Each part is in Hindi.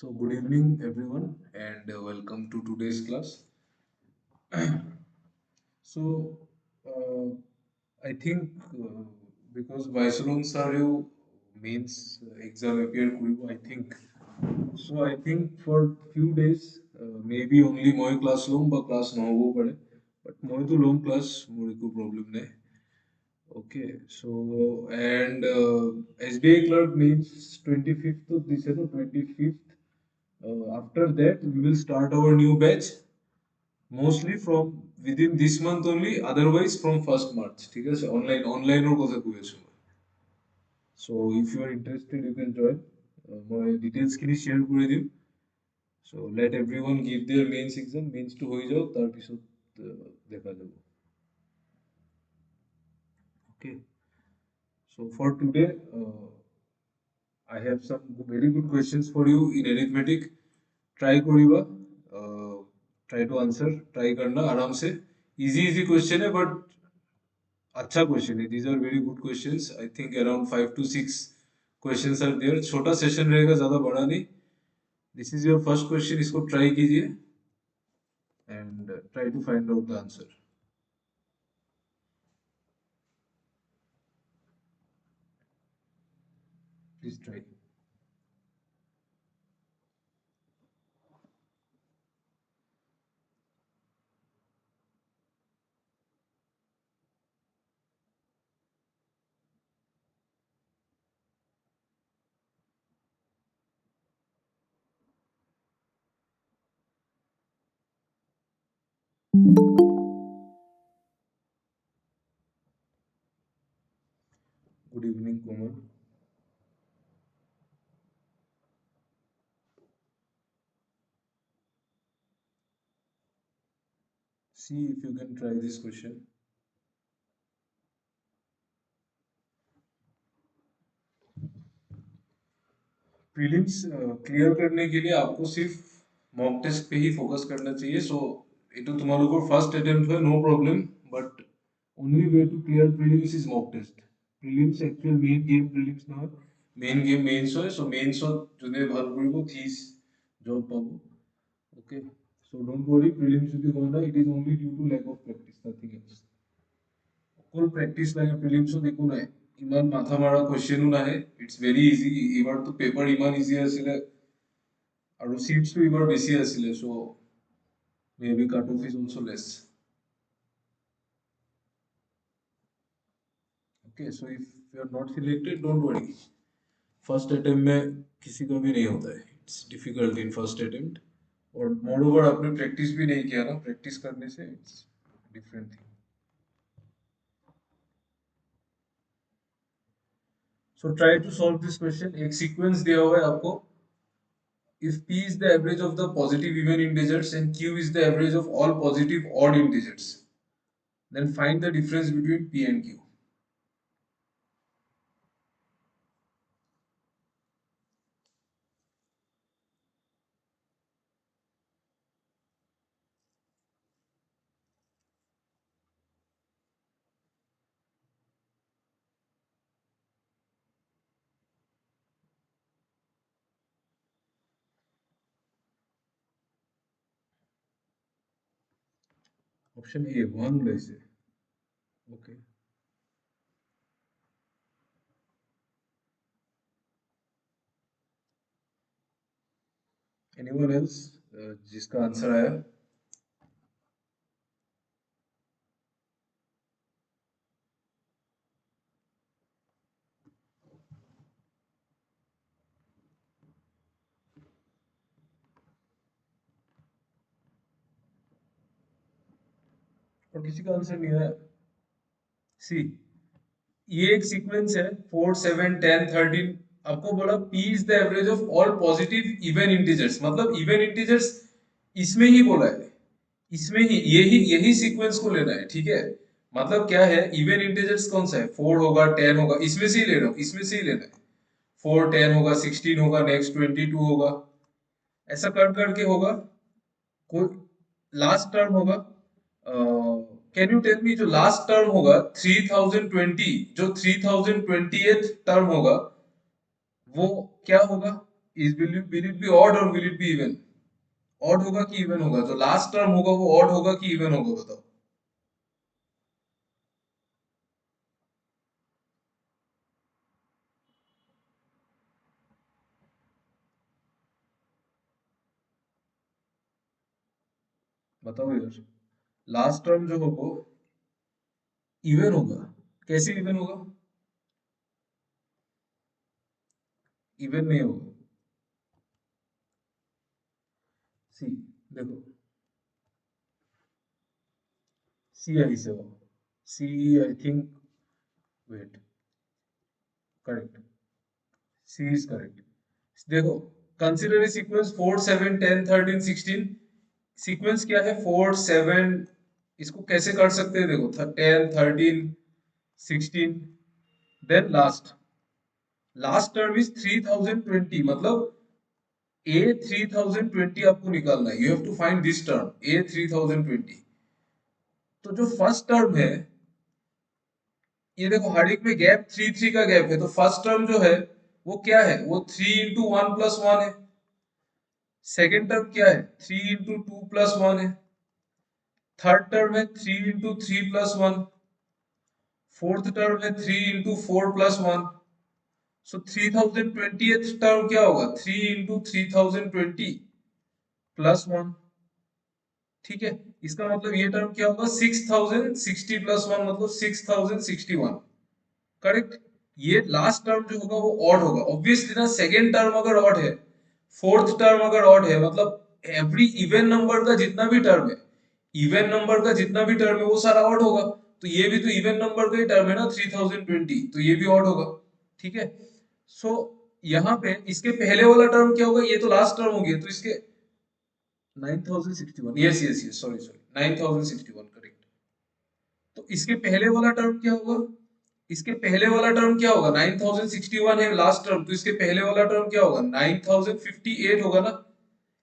So, good evening, everyone, and welcome to today's class. So, uh, I think because Vaisalung Saryu means exam appear koribo, I think. So, I think for few days, maybe only moi class lom ba class no hobo pare. But moi to lom class, more ko problem nahi. Okay, so and SBI clerk means 25th of December, 25th. After that, we will start our new batch mostly from within this month only, otherwise from 1st March. ঠিক আছে online ওর কথা কইছো. So if you are interested, you can join. My details খিনি share করে দিও. So let everyone give their mains exam, mains to হয়ে যাও তার পিছত দেখা যাবে. Okay. So for today, I have some very good questions for you in arithmetic. Try करिबा, try to answer, try करना आराम से. Easy question है but अच्छा क्वेश्चन है. These are very good questions. I think around 5 to 6 questions are there. छोटा सेशन रहेगा, ज़्यादा बड़ा नहीं. This is your first question. इसको try कीजिए and try to find out the answer. Please try. Good evening, Komal. See if you can try this question. Prelims clear करने के लिए आपको सिर्फ मॉक टेस्ट पे ही फोकस करना चाहिए. सो এটা তোমালোকৰ ফার্স্ট অ্যাটেম্প্ট হয়, no problem, but only way to clear prelims is mock test. Prelims actual main game prelims নহয়, main game mains হয়. So mains যোনে ভাল কৰিব থিস জব পাব. Okay, so don't worry, prelims যদি হয় না, it is only due to lack of practice, nothing else. অকল প্ৰেক্টিচ লাগে প্ৰিলিমছত, একো নাই. ইমান মাথা মাৰা কুৱেশ্যনো নাহে. It's very easy. এইবাৰতো পেপাৰ ইমান ইজি আছিলে আৰু চিটছটো এইবাৰ বেছি আছিলে. So' maybe cut off is also' less. Okay, so if you are not selected, don't worry. First attempt में किसी का भी नहीं होता है. It's difficult in first attempt. और मोर ओवर आपने प्रैक्टिस भी नहीं किया ना, प्रैक्टिस करने से it's different thing. So try to solve this question. एक सीक्वेंस दिया हुआ है आपको. If p is the average of the positive even integers and q is the average of all positive odd integers, then find the difference between p and q. Option A, 1 let's say. Okay. Anyone else जिसका आंसर आया? और किसी का आंसर नहीं आया? सी, ये एक सीक्वेंस है 4 7 10 13. आपको बोला p is the average of all positive even integers, मतलब इवन इंटीजर्स इसमें ही बोला है, इसमें ही यही सीक्वेंस को लेना है. ठीक है, मतलब क्या है, इवन इंटीजर्स कौन सा है, 4 होगा 10 होगा, इसमें से ही ले रहा हूं, इसमें से ही लेना है. 4 10 होगा, 16 होगा, नेक्स्ट 22 होगा, ऐसा कर करके होगा. कोई लास्ट टर्म होगा. कैन यू टेल मी, जो लास्ट टर्म होगा 3020, जो 3020th टर्म होगा वो क्या होगा? Is will it be odd और will it be even? Odd होगा कि इवन होगा? जो लास्ट टर्म होगा वो ऑड होगा कि इवन होगा, बताओ। बताओ यार, लास्ट टर्म जो होगा इवन होगा। कैसे इवन होगा? इवन नहीं होगा। सी, देखो, सी आई से होगा। C, I think, wait, correct, C is correct. देखो, कंसिडर ए सीक्वेंस 4 7 10 13 16। सीक्वेंस क्या है? 4 7। इसको कैसे कर सकते हैं? देखो, 10 13 16, then last, last term is 3020, मतलब ए 3020 आपको निकालना है। You have to find this term A 3020। तो जो फर्स्ट टर्म है, ये देखो हर एक में गैप 3 3 का गैप है, तो फर्स्ट टर्म जो है वो क्या है? वो 3 इंटू 1 प्लस 1 है। सेकेंड टर्म क्या है? 3 इंटू 2 प्लस 1 है। थर्ड टर्म है 3 इंटू 3 प्लस 1। फोर्थ टर्म है 3 इंटू 4 प्लस 1। सो 3020 टर्म क्या होगा? 3 इंटू 3020 प्लस 1। ठीक है, इसका मतलब ये टर्म क्या होगा? 6060 प्लस 1, मतलब 6061। करेक्ट। ये लास्ट टर्म जो होगा वो ऑड होगा ऑब्वियसली ना। सेकेंड टर्म अगर ऑड है, फोर्थ टर्म अगर ऑड है, मतलब एवरी इवन नंबर का जितना भी टर्म है, इवन नंबर का जितना भी टर्म है वो सारा ऑड होगा। तो ये भी तो इवन नंबर का ही टर्म है ना, 3020, तो ये भी ऑड होगा। ठीक है। सो यहाँ पे इसके पहले वाला टर्म क्या होगा? ये तो लास्ट टर्म हो गया, तो इसके 9061, yes yes yes, sorry sorry, 9061, correct. तो इसके पहले वाला टर्म क्या होगा? इसके पहले वाला टर्म क्या होगा? 9061 है लास्ट टर्म, तो इसके पहले वाला टर्म क्या होगा? 9058 होगा ना।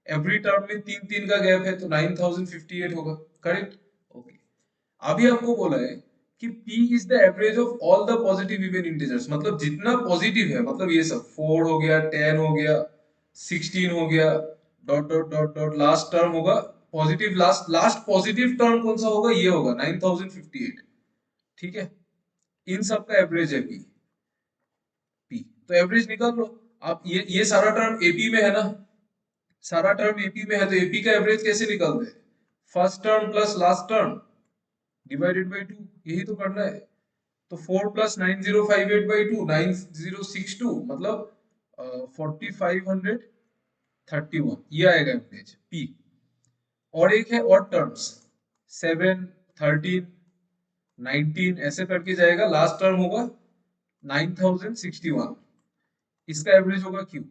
एवरी टर्म में तीन तीन का गैप है, तो 9058 होगा। करेक्ट। ओके। अभी आपको बोला है कि P is the average of all the positive even integers, मतलब जितना पॉजिटिव है, मतलब ये सब 4 हो गया, 10 हो गया, 16 हो गया, dot dot dot dot, last term होगा positive. Last last positive term कौन सा होगा? ये होगा 9058। ठीक है, इन सब का एवरेज है पी। तो एवरेज निकाल लो आप। ये सारा टर्म एपी में है ना, सारा टर्म एपी में है, तो एपी का एवरेज कैसे निकालते हैं? First term plus last term divided by 2, यही तो करना है। तो 4 प्लस 9058/2, 9062, मतलब 4531, ये आएगा एवरेज पी। और एक है ऑड टर्म्स, 7 13 19, ऐसे करके जाएगा, लास्ट टर्म होगा 9061। इसका एवरेज होगा क्यू।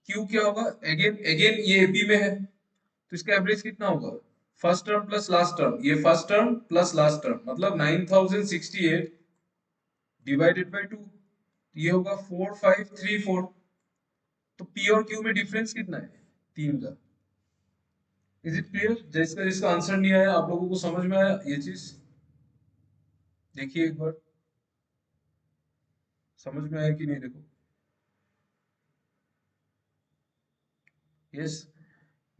क्यू क्या होगा? अगेन अगेन ये एपी में है, तो इसका एवरेज कितना होगा? First term plus last term, ये first term plus last term, मतलब 9068 डिवाइडेड बाई 2, ये होगा 4534। तो पी और क्यू में डिफरेंस कितना है? 3 का। Is it clear? जिसका जिसका आंसर नहीं आया, आप लोगों को समझ में आया ये चीज? देखिए एक बार, समझ में आया कि नहीं? देखो, यस।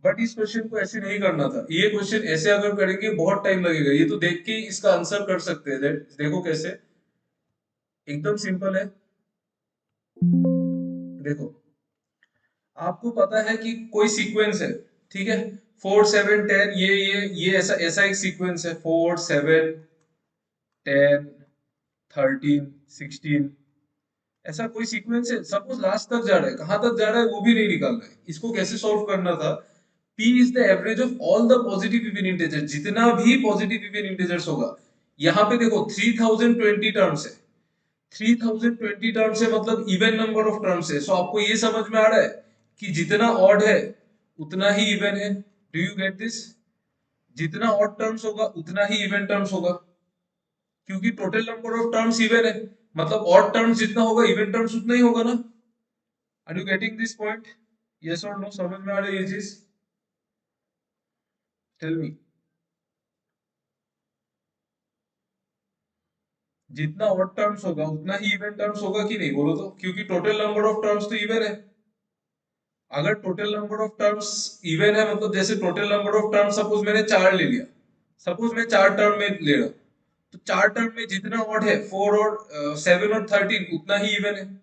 बट इस क्वेश्चन को ऐसे नहीं करना था। ये क्वेश्चन ऐसे अगर करेंगे बहुत टाइम लगेगा। ये तो देख के ही इसका आंसर कर सकते हैं। देखो कैसे, एकदम सिंपल है। देखो, आपको पता है कि कोई सीक्वेंस है, ठीक है, 4 7 10, ये ऐसा ऐसा एक सीक्वेंस है, 4 7 10 13 16, ऐसा कोई सीक्वेंस है। सपोज लास्ट तक जा रहा है, कहां तक जा रहा है वो भी नहीं निकालना है। इसको कैसे सॉल्व करना था? P is the average of all the positive even integer, जितना भी पॉजिटिव इवन इंटीजर्स होगा। यहाँ पे देखो 3020 टर्म्स है, 3020 टर्म्स है, मतलब इवन नंबर ऑफ टर्म्स है। सो आपको ये समझ में आ रहा है कि जितना ऑड है उतना ही इवन है। Do you get this? जितना ऑड टर्म्स होगा उतना ही इवन टर्म्स होगा, क्योंकि total number of terms even है, मतलब ऑड टर्म्स जितना होगा इवन टर्म्स उतना ही होगा ना। Are you getting this point? Yes और नो? समझ में आ रही है ये चीज? Tell me. जितना ऑड टर्म्स होगा उतना ही इवन टर्म्स होगा कि नहीं? बोलो तो, क्योंकि टोटल नंबर ऑफ टर्म्स तो इवन है। अगर total number of terms even है, मतलब जैसे total number of terms suppose मैंने चार ले लिया, सपोज मैं चार टर्म में ले रहा हूँ, तो चार टर्म में जितना ऑड है, फोर और सेवन और थर्टीन, उतना ही इवन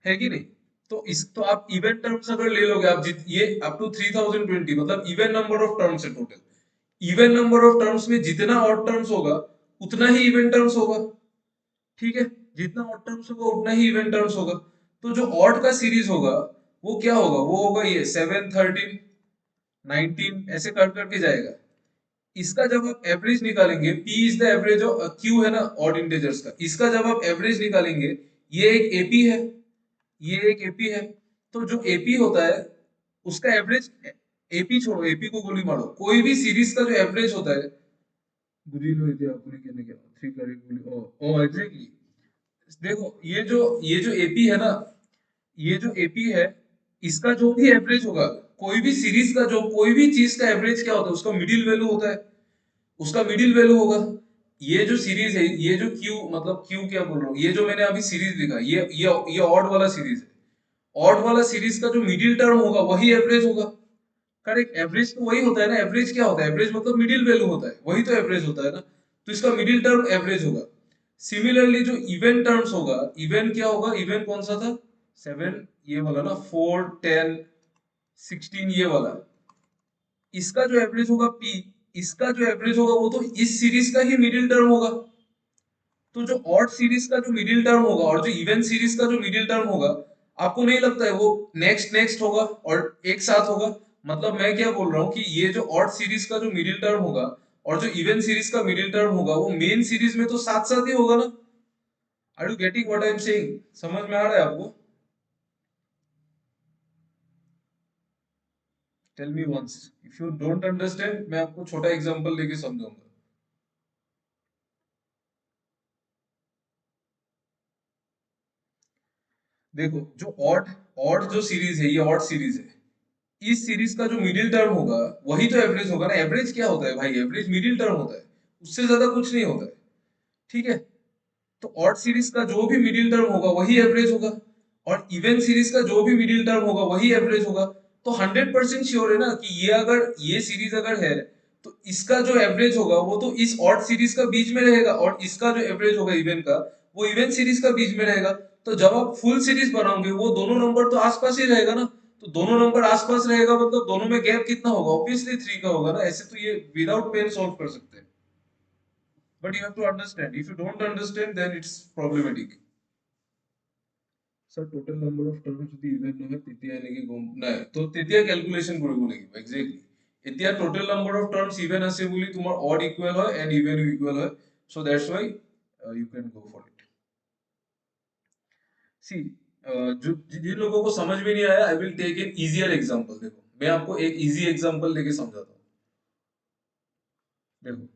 है कि नहीं? तो इस तो आप इवन टर्म्स अगर ले लोगे, आप ये अप टू 3020, मतलब इवन नंबर ऑफ टर्म्स है total. Even number of terms में जितना ऑड टर्म्स होगा उतना ही इवन टर्म्स होगा, ठीक है? जितना ऑड टर्म्स होगा उतना ही इवन टर्म्स होगा। तो जो ऑड का सीरीज होगा वो क्या होगा? वो होगा ये 7, 13, 19, ऐसे कर करके जाएगा। इसका जब आप एवरेज निकालेंगे, P is the average of Q है ना ऑड इंटेजर्स का, इसका जब आप एवरेज निकालेंगे, ये एक AP है, ये एक एपी है। तो जो एपी होता है उसका एवरेज, एपी छोड़ो, एपी को गोली मारो, कोई भी सीरीज का जो एवरेज होता है, बुरी लो इतने आपने कहने क्या थ्री करे गोली, ओ ओ एग्जैक्टली। देखो ये जो एपी है ना, ये जो एपी है, इसका जो भी एवरेज होगा, कोई भी सीरीज का जो कोई भी चीज का एवरेज क्या होता है, उसका मिडिल वैल्यू होता है, उसका मिडिल वैल्यू होगा। ये जो सीरीज है, ये जो क्यू, मतलब क्यू क्या बोल रहा हूँ, ये जो मैंने अभी सीरीज लिखा, ये ऑड वाला सीरीज है। ऑड वाला सीरीज का जो मिडिल टर्म होगा वही एवरेज होगा। करेक्ट, एवरेज तो वही होता है ना। एवरेज क्या होता है? एवरेज मतलब मिडिल वैल्यू होता है, वही तो एवरेज होता है ना। तो इसका मिडिल टर्म एवरेज होगा। सिमिलरली जो इवन टर्म्स होगा, इवन क्या होगा? इवन कौन सा था? सेवन, ये वाला ना, 4, 10, 16, ये वाला। इसका जो एवरेज होगा P, इसका जो एवरेज होगा वो तो इस सीरीज का ही मिडिल टर्म होगा। तो जो ऑड सीरीज का जो मिडिल टर्म होगा और जो इवन सीरीज का जो मिडिल टर्म होगा, आपको नहीं लगता है वो नेक्स्ट नेक्स्ट होगा और एक साथ होगा? मतलब मैं क्या बोल रहा हूँ कि ये जो ऑड सीरीज का जो मिडिल टर्म होगा और जो इवन सीरीज का मिडिल टर्म होगा, वो मेन सीरीज में तो साथ साथ ही होगा ना। Are you getting what I am saying? समझ में आ रहा है आपको? Tell me once, if you don't understand मैं आपको छोटा एग्जांपल लेके समझाऊंगा। देखो, जो ऑड ऑड जो सीरीज है, ये ऑड सीरीज है, इस सीरीज का जो मिडिल टर्म होगा वही तो एवरेज होगा ना। एवरेज क्या होता है भाई? एवरेज मिडिल टर्म होता है, उससे ज्यादा कुछ नहीं होता है, ठीक है? तो ऑड सीरीज का जो भी मिडिल टर्म होगा वही एवरेज होगा, और इवन सीरीज का जो भी मिडिल टर्म होगा वही एवरेज होगा। तो 100% श्योर है ना कि ये अगर ये सीरीज अगर है, तो इसका जो एवरेज होगा वो तो इस ऑड सीरीज का बीच में रहेगा, और इसका जो एवरेज होगा इवन का, वो इवन सीरीज का बीच में रहेगा। तो जब आप फुल सीरीज बनाओगे, वो दोनों नंबर तो आसपास ही रहेगा ना। तो दोनों नंबर आसपास रहेगा मतलब दोनों में गैप कितना होगा? ऑब्वियसली 3 का होगा ना। ऐसे तो ये विदाउट पेन सॉल्व कर सकते हैं, but you have to understand. If you don't understand, then it's problematic. Sir total number of terms যদি ইভেন নহয় তেতিয়া এনেকে গম নাই, তো তেতিয়া ক্যালকুলেশন কৰিব লাগিব এক্স্যাক্টলি। এতিয়া total number of terms even আছে বুলি তোমাৰ অড ইকুয়াল হয় এন্ড ইভেন ইকুয়াল হয়, so that's why you can go for it. See, जो जिन लोगों को समझ में नहीं आया, I will take an easier example. देखो, मैं आपको एक इजी एग्जांपल लेके समझाता हूँ। देखो,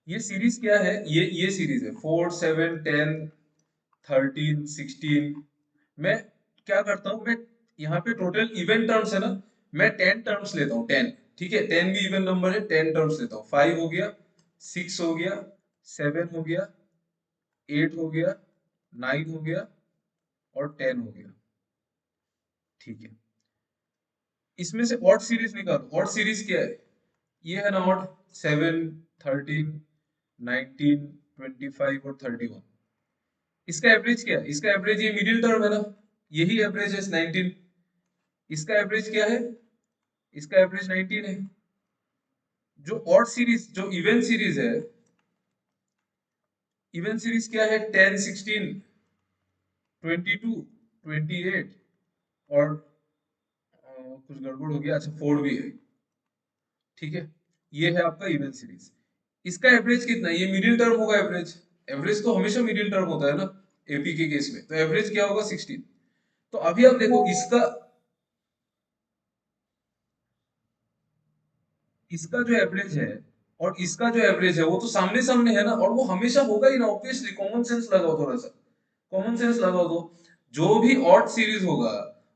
ये सीरीज क्या है? ये सीरीज है 4, 7, 10, 13, 16। मैं क्या करता हूँ, मैं यहाँ पे टोटल इवन टर्म्स है ना, मैं 10 टर्म्स लेता हूँ, 10। ठीक है, 10 भी इवन नंबर है, 10 टर्म्स लेता हूँ। 5 हो गया, 6 हो गया, 7 हो गया, 8 हो गया, 9 हो गया, और 10 हो गया। ठीक है, इसमें से ऑड सीरीज निकालो। ऑड सीरीज क्या है? ये है ना ऑड, 7, 13, 19, 25 और 31। इसका एवरेज क्या है? इसका एवरेज ये मिडिल टर्म है ना, यही एवरेज है 19। इसका एवरेज क्या है? इसका एवरेज 19 है। जो ऑड सीरीज, जो इवन सीरीज है, इवन सीरीज क्या है? 10, 16, 22, 28, और कुछ गड़बड़ हो गया, अच्छा 4 भी है। ठीक है, ये है आपका इवन सीरीज। इसका एवरेज कितना है? ये मिडिल टर्म होगा एवरेज। एवरेज तो हमेशा मिडिल टर्म होता है ना एपी के केस में, तो एवरेज क्या होगा? 16। तो अभी आप देखो, इसका इसका जो एवरेज है और इसका जो एवरेज है वो तो सामने सामने है ना, और वो हमेशा होगा ही ना। ऑब्वियसली कॉमन सेंस लगाओ, थोड़ा सा कॉमन सेंस लगाओ। तो जो भी ऑड सीरीज होगा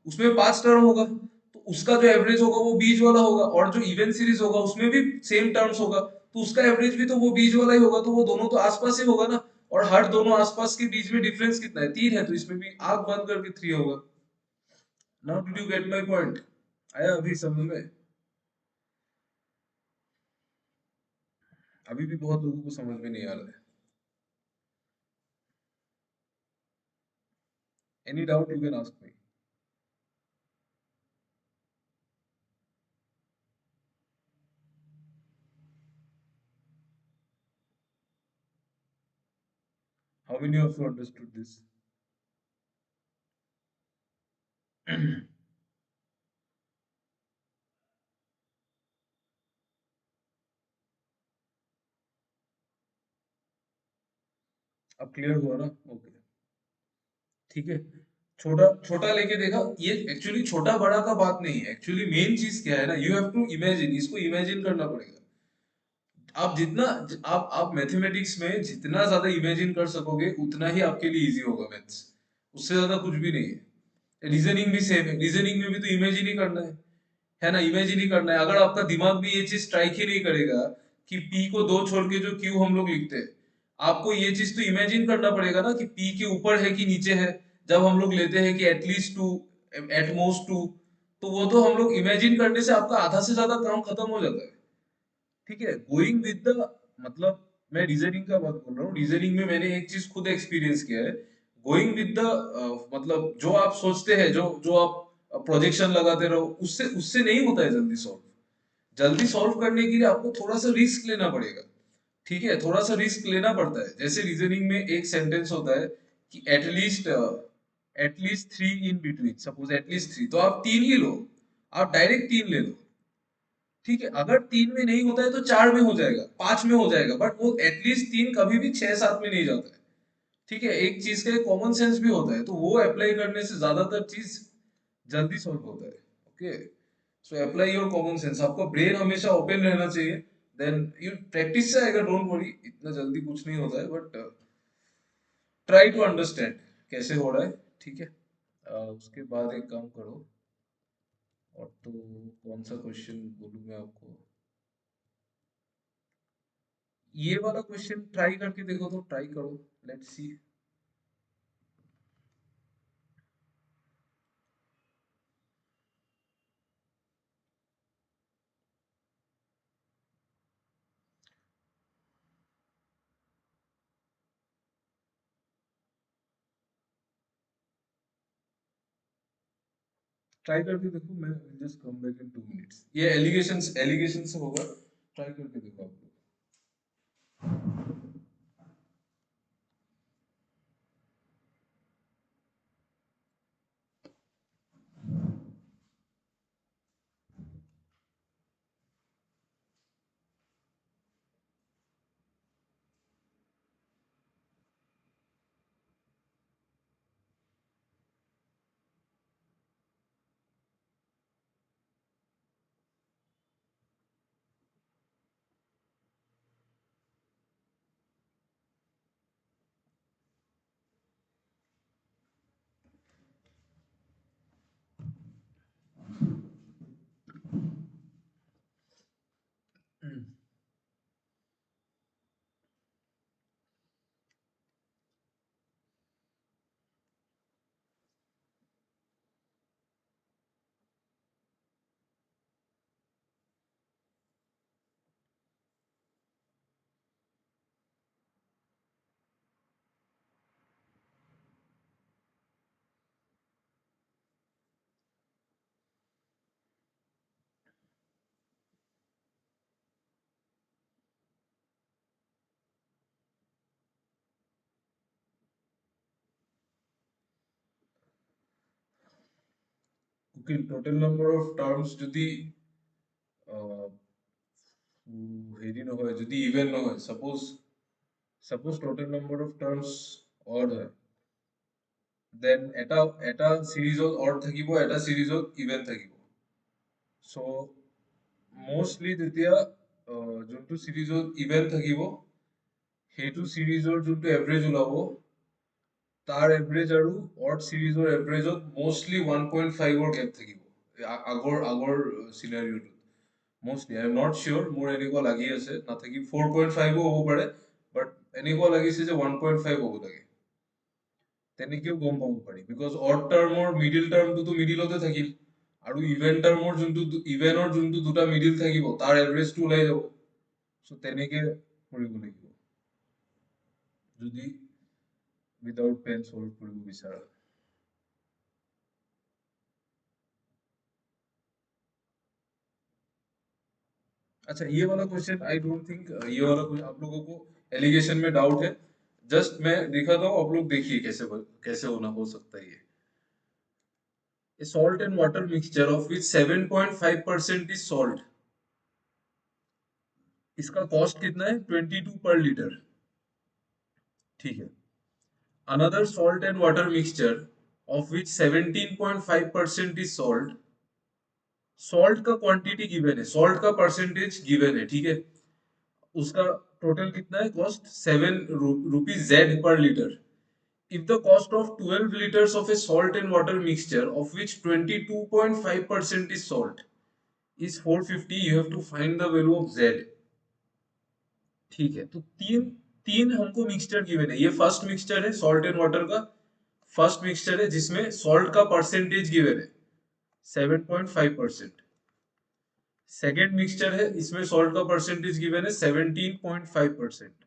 उसमें 5 टर्म होगा, तो उसका जो एवरेज होगा वो बीच वाला होगा, और जो इवन सीरीज होगा उसमें भी सेम टर्म्स होगा, तो उसका एवरेज भी तो वो बीच वाला ही होगा। तो वो दोनों तो आसपास ही होगा ना, और हर दोनों आसपास के बीच में डिफरेंस कितना है? 3 है, तो इसमें भी आंख बंद करके 3 होगा। Now did you get my point? आया अभी समझ में? अभी भी बहुत लोगों को समझ में नहीं आ रहा है। Any doubt you can ask me. How many of you understood this? अब क्लियर हुआ ना? ओके, ठीक है। छोटा छोटा लेके देखा, ये एक्चुअली छोटा बड़ा का बात नहीं है। एक्चुअली मेन चीज क्या है ना, यू हैव टू इमेजिन, इसको इमेजिन करना पड़ेगा। आप जितना आप मैथमेटिक्स में जितना ज्यादा इमेजिन कर सकोगे उतना ही आपके लिए इजी होगा मैथ्स। उससे ज्यादा कुछ भी नहीं है। रीजनिंग भी सेम है, रीजनिंग में भी तो इमेजिन ही करना है ना? इमेजिन ही करना है। अगर आपका दिमाग भी ये चीज स्ट्राइक ही नहीं करेगा कि पी को दो छोड़ के जो क्यू हम लोग लिखते हैं, आपको ये चीज तो इमेजिन करना पड़ेगा ना कि पी के ऊपर है कि नीचे है। जब हम लोग लेते हैं कि एटलीस्ट टू, एटमोस्ट टू, तो वो तो हम लोग इमेजिन करने से आपका आधा से ज्यादा काम खत्म हो जाता है। ठीक है, गोइंग विद द, मतलब मैं रीजनिंग का बात बोल रहा हूँ। रीजनिंग में मैंने एक चीज खुद एक्सपीरियंस किया है। गोइंग विद द, मतलब जो आप सोचते हैं, जो जो आप प्रोजेक्शन लगाते रहो, उससे उससे नहीं होता है जल्दी सॉल्व। जल्दी सॉल्व करने के लिए आपको थोड़ा सा रिस्क लेना पड़ेगा। ठीक है, थोड़ा सा रिस्क लेना पड़ता है। जैसे रीजनिंग में एक सेंटेंस होता है कि at least three in between, suppose at least three, तो आप तीन ही लो। आप डायरेक्ट तीन ले लो। ठीक है, अगर तीन में नहीं होता है तो चार में हो जाएगा, पांच में हो जाएगा, बट वो एटलीस्ट तीन कभी भी छह सात में नहीं जाता है। ठीक है, एक चीज का एक कॉमन सेंस भी होता है, तो वो अप्लाई करने से ज्यादातर चीज जल्दी सॉल्व होता है। Okay, so apply your common sense. आपका ब्रेन हमेशा ओपन रहना चाहिए। देन यू प्रैक्टिस से आएगा, डोंट वरी, इतना जल्दी कुछ नहीं होता है, बट ट्राई टू अंडरस्टैंड कैसे हो रहा है। ठीक है, उसके बाद एक काम करो। और तो कौन सा क्वेश्चन बोलूं मैं आपको? ये वाला क्वेश्चन ट्राई करके देखो, तो ट्राई करो, लेट्स सी। ट्राई करके देखो, मैं just come back in 2 minutes. ये एलिगेशंस एलिगेशन से होगा, ट्राई करके देखो आप लोग। ওকে, টোটাল নাম্বার অফ টার্মস যদি হেৰি নহয়, যদি ইভেন নহয়, suppose total number of terms odd হয়, দেন এটা এটা সিরিজত অড থাকিব, এটা সিরিজত ইভেন থাকিব। সো মোষ্টলি তেতিয়া যোনটো সিরিজত ইভেন থাকিব, সেইটো সিরিজৰ যোনটো এভাৰেজ ওলাব, তাৰ এভাৰেজ আৰু অড সিরিজৰ এভাৰেজত মোষ্টলি 1.5ৰ গেপ থাকিব। আগৰ চিনাৰিঅ'টোত mostly, I am not sure, মোৰ এনেকুৱা লাগি আছে, নাথাকি 4.5ও হ'ব পাৰে, বাট এনেকুৱা লাগিছে যে 1.5 হ'ব লাগে। তেনেকেও গম পাব পাৰি, বিকজ অড টাৰ্মৰ মিডিল টাৰ্মটোতো মিডিলতে থাকিল। আৰু ইভেনৰ যোনটো দুটা মিডিল থাকিব তাৰ এভাৰেজটো ওলাই যাব। সো তেনেকে কৰিব লাগিব যদি উইদাউট পেন সলভ কৰিব বিচাৰা। अच्छा ये वाला क्वेश्चन आई डोंट थिंक, ये वाला क्वेश्चन आप लोगों को एलिगेशन में डाउट है। जस्ट मैं दिखाता हूँ, आप लोग देखिए कैसे होना हो सकता है ये। A salt and water mixture of which 7.5% is salt, इसका कॉस्ट कितना है 22 पर लीटर। ठीक है। Another salt and water mixture of which 17.5% is salt, salt का क्वांटिटी गिवन है, सॉल्ट का परसेंटेज गिवन है, ठीक है। उसका टोटल कितना है कॉस्ट 7 रुपीज जेड पर litre. If the cost of 12 liters of a salt and water mixture of which 22.5% is salt is 450, you have to find the value of Z। ठीक है, तो तीन तीन हमको मिक्सचर गिवन है। ये फर्स्ट मिक्सचर है सॉल्ट एंड वाटर का, फर्स्ट मिक्सचर है जिसमें सॉल्ट का परसेंटेज गिवन है 7.5%। सेकेंड मिक्सचर है, इसमें सॉल्ट का परसेंटेज गिवन है 17.5%।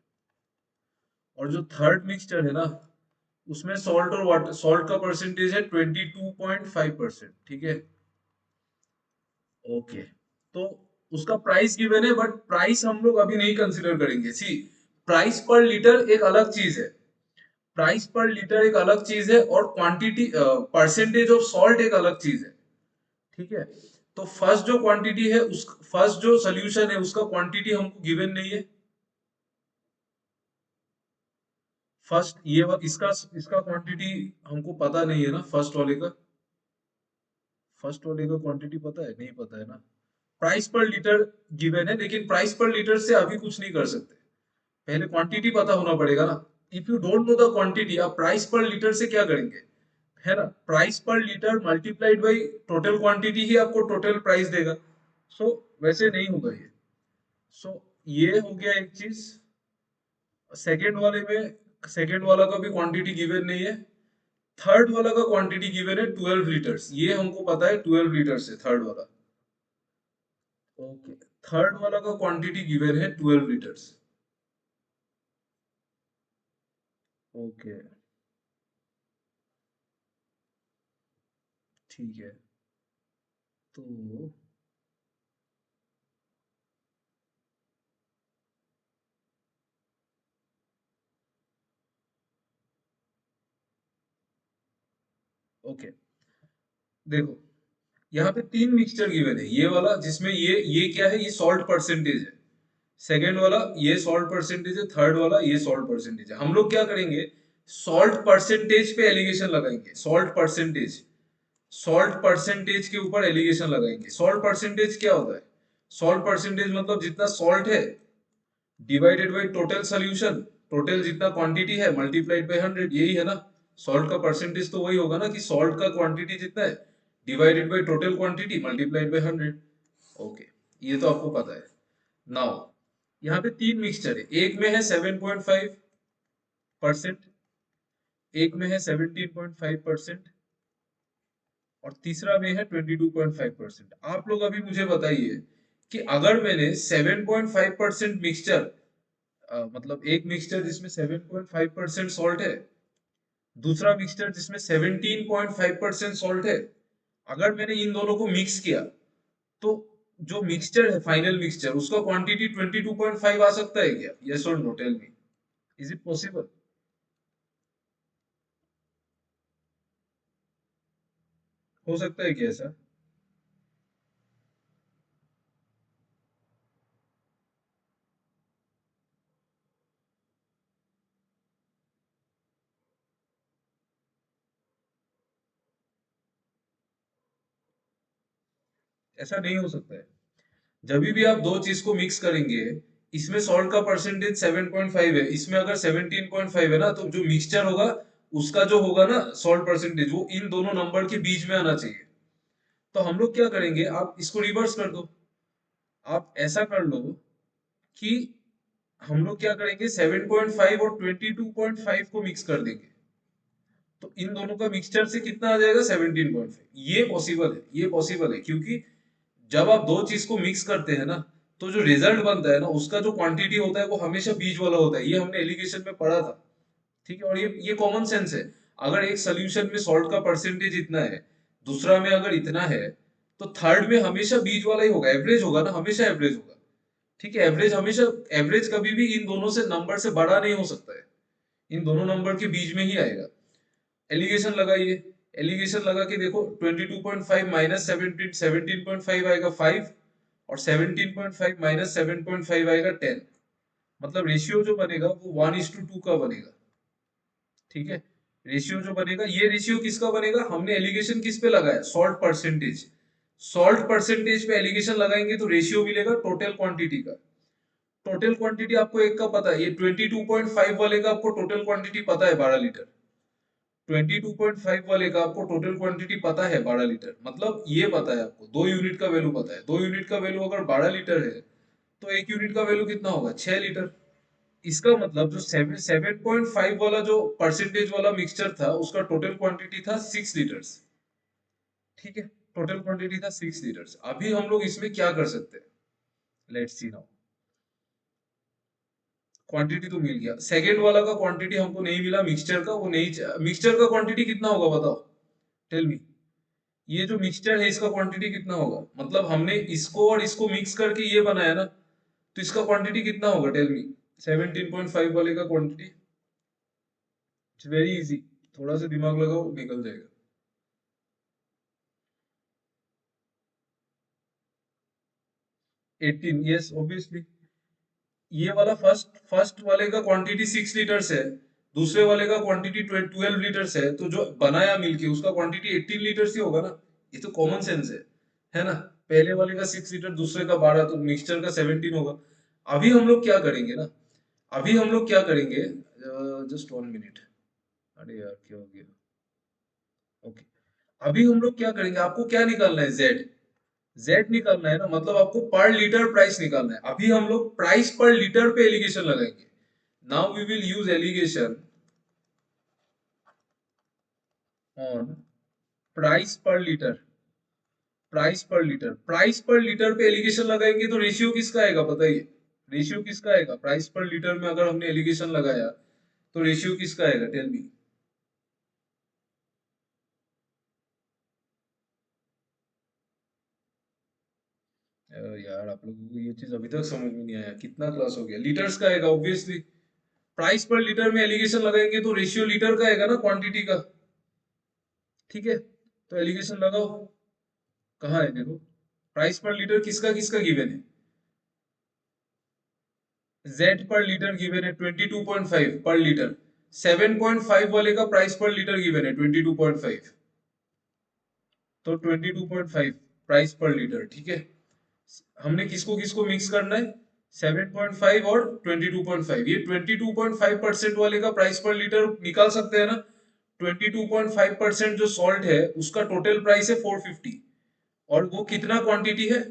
और जो थर्ड मिक्सचर है ना, उसमें सॉल्ट और वाटर, सॉल्ट का परसेंटेज है 22.5%। ठीक है, ओके। तो उसका प्राइस गिवन है, बट प्राइस हम लोग अभी नहीं कंसिडर करेंगे। सी, प्राइस पर लीटर एक अलग चीज है, प्राइस पर लीटर एक अलग चीज है, और क्वांटिटी परसेंटेज ऑफ सॉल्ट एक अलग चीज है। ठीक है, तो फर्स्ट जो क्वांटिटी है, उस फर्स्ट जो सोल्यूशन है उसका क्वांटिटी हमको गिवन नहीं है। फर्स्ट ये इसका इसका क्वांटिटी हमको पता नहीं है ना, फर्स्ट वाले का, फर्स्ट वाले का क्वांटिटी पता है, नहीं पता है ना। प्राइस पर लीटर गिवन है, लेकिन प्राइस पर लीटर से अभी कुछ नहीं कर सकते, पहले क्वांटिटी पता होना पड़ेगा ना। If you don't know the quantity, आप प्राइस पर लीटर से क्या करेंगे, है ना। Price per litre multiplied by total quantity ही आपको टोटल प्राइस देगा। सो वैसे नहीं होगा ये। सो ये हो गया एक चीज। सेकेंड वाले में, सेकेंड वाला का भी क्वांटिटी गिवन नहीं है। थर्ड वाला का क्वांटिटी गिवन है 12 लीटर्स, ये हमको पता है 12 लीटर्स है थर्ड वाला। ओके, थर्ड वाला का क्वांटिटी गिवन है 12 लीटर्स। ओके, ठीक है। तो ओके, देखो यहाँ पे तीन मिक्सचर गिवन है, ये वाला जिसमें ये क्या है, ये सॉल्ट परसेंटेज है। सेकेंड वाला ये सॉल्ट परसेंटेज है, थर्ड वाला ये सॉल्ट परसेंटेज है। हम लोग क्या करेंगे, सॉल्ट परसेंटेज पे एलिगेशन लगाएंगे। सॉल्ट परसेंटेज के ऊपर एलिगेशन लगाएंगे। सॉल्ट परसेंटेज क्या होता है, सॉल्ट परसेंटेज मतलब जितना सॉल्ट है divided by total solution, total जितना क्वांटिटी है मल्टीप्लाइड बाई 100, यही है ना। सॉल्ट का परसेंटेज तो वही होगा ना, कि सॉल्ट का क्वांटिटी जितना है divided by total quantity multiplied by 100। Okay, ये तो आपको पता है। नाउ यहाँ पे तीन मिक्सचर है, एक में है 7.5%, एक में है 17.5%, और तीसरा में है 22.5%। आप लोग अभी मुझे बताइए कि अगर मैंने 7.5% मिक्सचर, मतलब एक मिक्सचर जिसमें 7.5% सॉल्ट है, दूसरा मिक्सचर जिसमें 17.5% सॉल्ट है, अगर मैंने इन दोनों को मिक्स किया, तो जो मिक्सचर है फाइनल मिक्सचर, उसका क्वांटिटी 22.5 आ सकता है क्या? यस और no, tell me, is it possible? हो सकता है क्या ऐसा? ऐसा नहीं हो सकता है। जब भी आप दो चीज को मिक्स करेंगे, इसमें सॉल्ट का परसेंटेज 7.5 है, इसमें अगर 17.5 है ना, तो जो मिक्सचर होगा उसका जो होगा ना सॉल्ट परसेंटेज, वो इन दोनों नंबर के बीच में आना चाहिए। तो हम लोग क्या करेंगे, आप इसको रिवर्स कर दो। आप ऐसा कर लो कि हम लोग क्या करेंगे, 7.5 और 22.5 को मिक्स कर देंगे। तो इन दोनों का मिक्सचर से कितना आ जाएगा 17.5। ये पॉसिबल है, ये पॉसिबल है, क्योंकि जब आप दो चीज को मिक्स करते हैं ना, तो जो रिजल्ट बनता है ना, उसका जो क्वांटिटी होता है वो हमेशा बीच वाला होता है। ये हमने एलिगेशन में पढ़ा था। ठीक है, और ये कॉमन सेंस है। अगर एक सोल्यूशन में सॉल्ट का परसेंटेज इतना है, दूसरा में अगर इतना है, तो थर्ड में हमेशा बीच वाला ही होगा, एवरेज होगा ना, हमेशा एवरेज होगा। ठीक है, एवरेज हमेशा, एवरेज कभी भी इन दोनों से नंबर से बड़ा नहीं हो सकता है, इन दोनों नंबर के बीच में ही आएगा। एलिगेशन लगाइए, एलिगेशन लगा के देखो, 22.5 माइनस 17, 17.5 आएगा 5, और 17.5 माइनस 7.5 आएगा 10। मतलब रेशियो जो बनेगा वो 1:2 का बनेगा। ठीक है, रेशियो जो बनेगा, ये रेशियो किसका बनेगा, हमने एलिगेशन किस पे लगाया, सॉल्ट परसेंटेज। सॉल्ट परसेंटेज पे एलिगेशन लगाएंगे तो रेशियो मिलेगा टोटल क्वांटिटी का। टोटल क्वांटिटी आपको एक का पता है, ये 22.5 वाले का आपको टोटल क्वांटिटी पता है 12 लीटर। 22.5 वाले का आपको टोटल क्वांटिटी पता है 12 लीटर, मतलब ये पता है आपको, 2 यूनिट का वैल्यू पता है। 2 यूनिट का वैल्यू अगर 12 लीटर है, तो 1 यूनिट का वैल्यू कितना होगा, 6 लीटर। इसका मतलब जो 7.5 वाला जो परसेंटेज वाला मिक्सचर था, उसका टोटल क्वांटिटी था 6 लीटर्स। ठीक है, टोटल क्वांटिटी था 6 लीटर्स। अभी हम लोग इसमें क्या कर सकते हैं, लेट्स सी नाउ। क्वांटिटी तो मिल गया, सेकेंड वाला का क्वांटिटी हमको नहीं मिला, मिक्सचर का वो नहीं। मिक्सचर का क्वांटिटी कितना होगा बताओ, टेल मी। ये जो मिक्सचर है इसका क्वांटिटी कितना होगा, मतलब हमने इसको और इसको मिक्स करके ये बनाया ना, तो इसका क्वांटिटी कितना होगा, टेल मी। 17.5 वाले का क्वांटिटी, इट्स वेरी इजी, थोड़ा सा दिमाग लगाओ निकल जाएगा। 18, यस ऑब्वियसली। ये वाला फर्स्ट फर्स्ट वाले का क्वांटिटी 6 लीटर्स है, दूसरे वाले का क्वांटिटी 12 लीटर्स है, तो जो बनाया मिलके उसका क्वांटिटी 18 लीटर्स ही होगा ना। ये तो कॉमन सेंस है ना। पहले वाले का 6 लीटर, दूसरे का 12, तो मिक्सचर का 17 होगा। अभी हम लोग क्या करेंगे ना, अभी हम लोग क्या करेंगे, जस्ट 1 मिनट। अरे यार क्या हो गया, ओके। अभी हम लोग क्या करेंगे, आपको क्या निकालना है, जेड। जेड निकालना है ना, मतलब आपको पर लीटर प्राइस निकालना है। अभी हम लोग प्राइस पर लीटर पे एलिगेशन लगाएंगे। Now we will use alligation on price per litre. Price per litre, price per litre पे एलिगेशन लगाएंगे तो रेशियो किसका आएगा बताइए। रेशियो किसका आएगा, प्राइस पर लीटर में अगर हमने एलिगेशन लगाया, तो रेशियो किसका आएगा, टेल मी। यार आप लोगों को ये चीज अभी तक समझ में नहीं आया, कितना क्लास हो गया, लीटर्स का आएगा ऑब्वियसली। प्राइस पर लीटर में एलिगेशन लगाएंगे तो रेशियो लीटर का आएगा ना, क्वांटिटी का। ठीक है, तो एलिगेशन लगाओ। कहाँ है देखो, प्राइस पर लीटर किसका किसका गिवन है, जेड पर लीटर गिवन है 22.5 पर लीटर। 7.5 वाले का प्राइस पर लीटर गिवन है 22.5, तो 22.5 प्राइस पर लीटर। ठीक है, हमने किसको किसको मिक्स करना है, 7.5 और 22.5। ये 22.5% वाले का प्राइस पर लीटर निकाल सकते हैं ना। 22.5% जो सॉल्ट है उसका टोटल प्राइस है 450, और वो कितना क्वांटिटी है,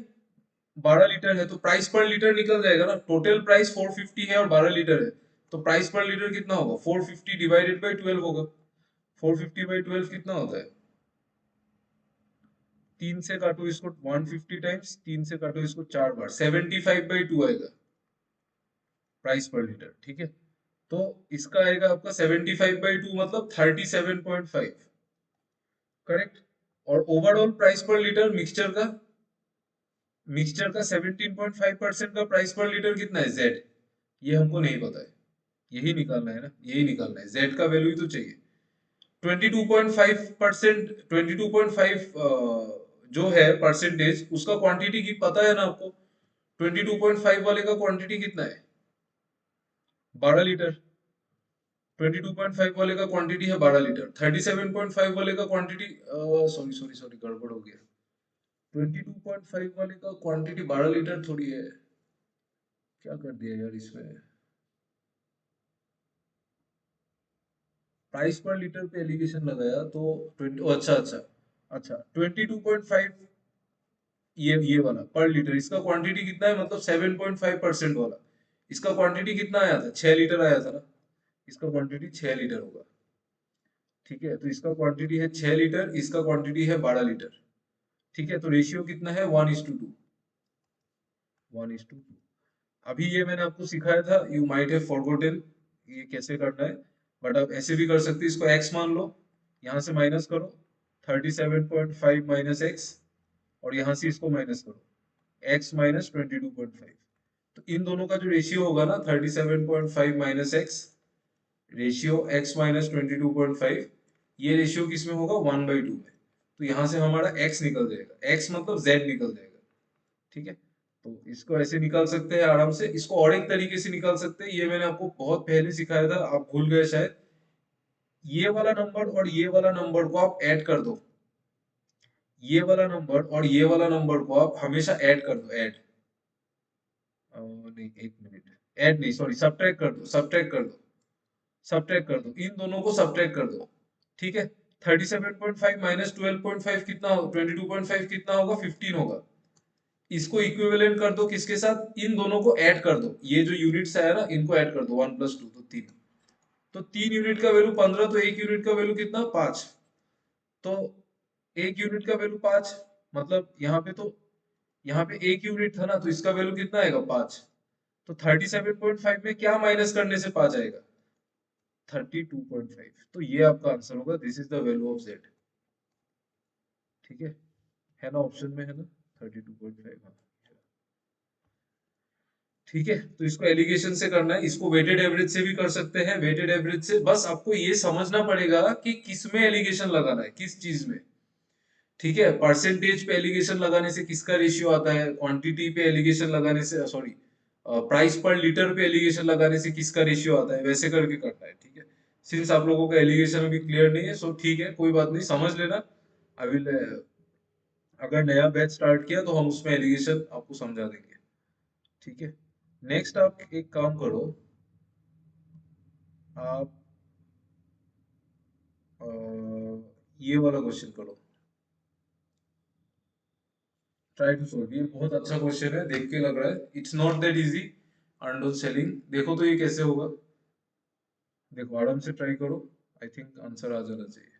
12 लीटर है, तो प्राइस पर लीटर निकल जाएगा ना। टोटल प्राइस 450 है और 12 लीटर है, तो प्राइस पर लीटर कितना होगा, 450 डिवाइडेड बाई 12 होगा। 450/12 कितना होता है, 3 से काटो इसको 150 टाइम्स, 3 से काटो इसको 4 बार, 75/2 आएगा प्राइस पर लीटर। ठीक है, तो इसका आएगा आपका 75/2, मतलब 37.5, करेक्ट। और overall price per litre mixture का, मिक्सचर का 17.5% का प्राइस पर लीटर कितना है, जेड। ये हमको नहीं पता है, यही निकालना है ना, यही निकालना है, जेड का वैल्यू ही तो चाहिए। 22.5%, 22.5 जो है परसेंटेज, उसका क्वांटिटी की पता है ना आपको। 22.5 वाले का क्वांटिटी कितना है, 12 लीटर। 22.5 वाले का क्वांटिटी है 12 लीटर। 37.5 वाले का क्वांटिटी, सॉरी सॉरी सॉरी गड़बड़ हो गया। 22.5 वाले का क्वांटिटी 12 लीटर थोड़ी है, क्या कर दिया यार इसमें। प्राइस पर लीटर पे एलिगेशन लगाया तो 20, अच्छा अच्छा, अच्छा 22.5, ये वाला पर लीटर, इसका क्वांटिटी कितना है, मतलब 7.5% वाला, इसका क्वांटिटी कितना आया था, 6 लीटर आया था ना। इसका क्वांटिटी 6 लीटर होगा। ठीक है, तो इसका क्वांटिटी है 6 लीटर, इसका क्वांटिटी है 12 लीटर। ठीक है, तो रेशियो कितना है, 1:2। 1:2। अभी ये मैंने आपको सिखाया था, यू माइट हैव फॉरगॉटन ये कैसे करना है, बट आप ऐसे भी कर सकते हैं, इसको x मान लो, यहाँ से माइनस करो, 37.5 माइनस एक्स, और यहाँ से इसको माइनस करो, x माइनस 22.5। तो इन दोनों का जो रेशियो होगा ना, 37.5 minus x, ratio x minus 22.5, ये रेशियो किसमें होगा, 1/2 में। तो यहाँ से हमारा x निकल जाएगा, x मतलब z निकल जाएगा। ठीक है, तो इसको ऐसे निकाल सकते हैं आराम से। इसको और एक तरीके से निकाल सकते हैं, ये मैंने आपको बहुत पहले सिखाया था, आप भूल गए शायद। ये वाला नंबर और ये वाला नंबर को आप ऐड कर दो, ये वाला नंबर और ये वाला नंबर को आप हमेशा ऐड कर दो, ऐड नहीं, एक मिनट, ऐड नहीं, सॉरी, सब्ट्रैक्ट कर दो, सब्ट्रैक्ट कर दो, सब्ट्रैक्ट कर दो, इन दोनों को सब्ट्रैक्ट कर दो। ठीक है, 37.5 माइनस 12.5 कितना हो, 22.5 कितना होगा, 15 होगा। इसको इक्विवेलेंट कर दो किसके साथ, इन दोनों को ऐड कर दो, ये जो यूनिट्स है ना, इनको ऐड कर दो, 1+2 तो 3। तो 3 यूनिट का वैल्यू 15, तो 1 यूनिट का वैल्यू कितना, 5। तो 1 यूनिट का वैल्यू 5, मतलब यहाँ पे तो, यहाँ पे 1 यूनिट था ना, तो इसका वैल्यू कितना आएगा, 5। तो 37.5 में क्या माइनस करने से 5 आएगा, 32.5। तो ये आपका आंसर होगा, this is the value of Z. ठीक है ना, ऑप्शन में है ना, 32.5। हाँ, ठीक है, तो इसको एलिगेशन से करना है, इसको वेटेड एवरेज से भी कर सकते हैं, वेटेड एवरेज से। बस आपको ये समझना पड़ेगा कि किस में एलिगेशन लगाना है, किस चीज में। ठीक है, परसेंटेज पे एलिगेशन लगाने से किसका रेशियो आता है, क्वांटिटी पे एलिगेशन लगाने से, सॉरी, प्राइस पर लीटर पे एलिगेशन लगाने से किसका रेशियो आता है, वैसे करके करना है। ठीक है, सिंस आप लोगों का एलिगेशन अभी क्लियर नहीं है, सो ठीक है, कोई बात नहीं, समझ लेना। आई विल, अगर नया बैच स्टार्ट किया तो हम उसमें एलिगेशन आपको समझा देंगे। ठीक है, नेक्स्ट आप एक काम करो, आप अ, ये वाला क्वेश्चन करो, ट्राई टू सॉल्व। ये बहुत अच्छा क्वेश्चन है, देख के लग रहा है इट्स नॉट दैट इजी। अंडोन सेलिंग, देखो तो ये कैसे होगा, देखो आराम से ट्राई करो, आई थिंक आंसर आ जाना चाहिए।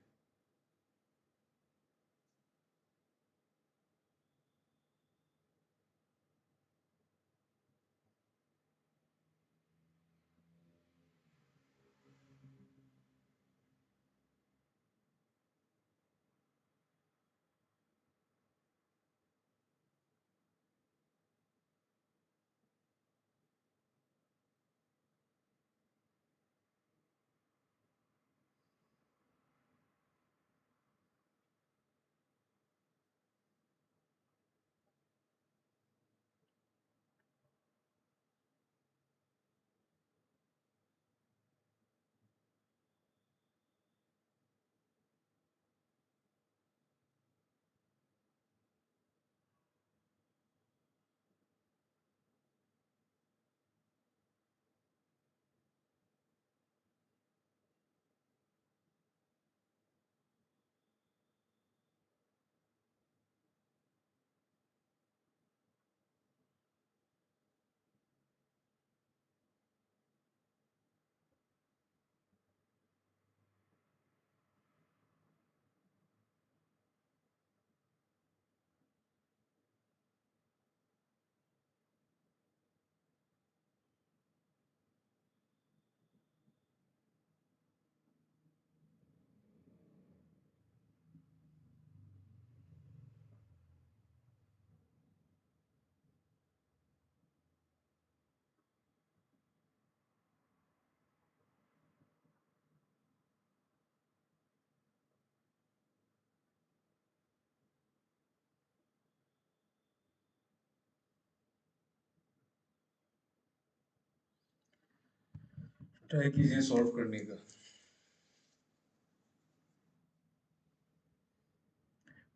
ट्राई कीजिए सॉल्व करने का।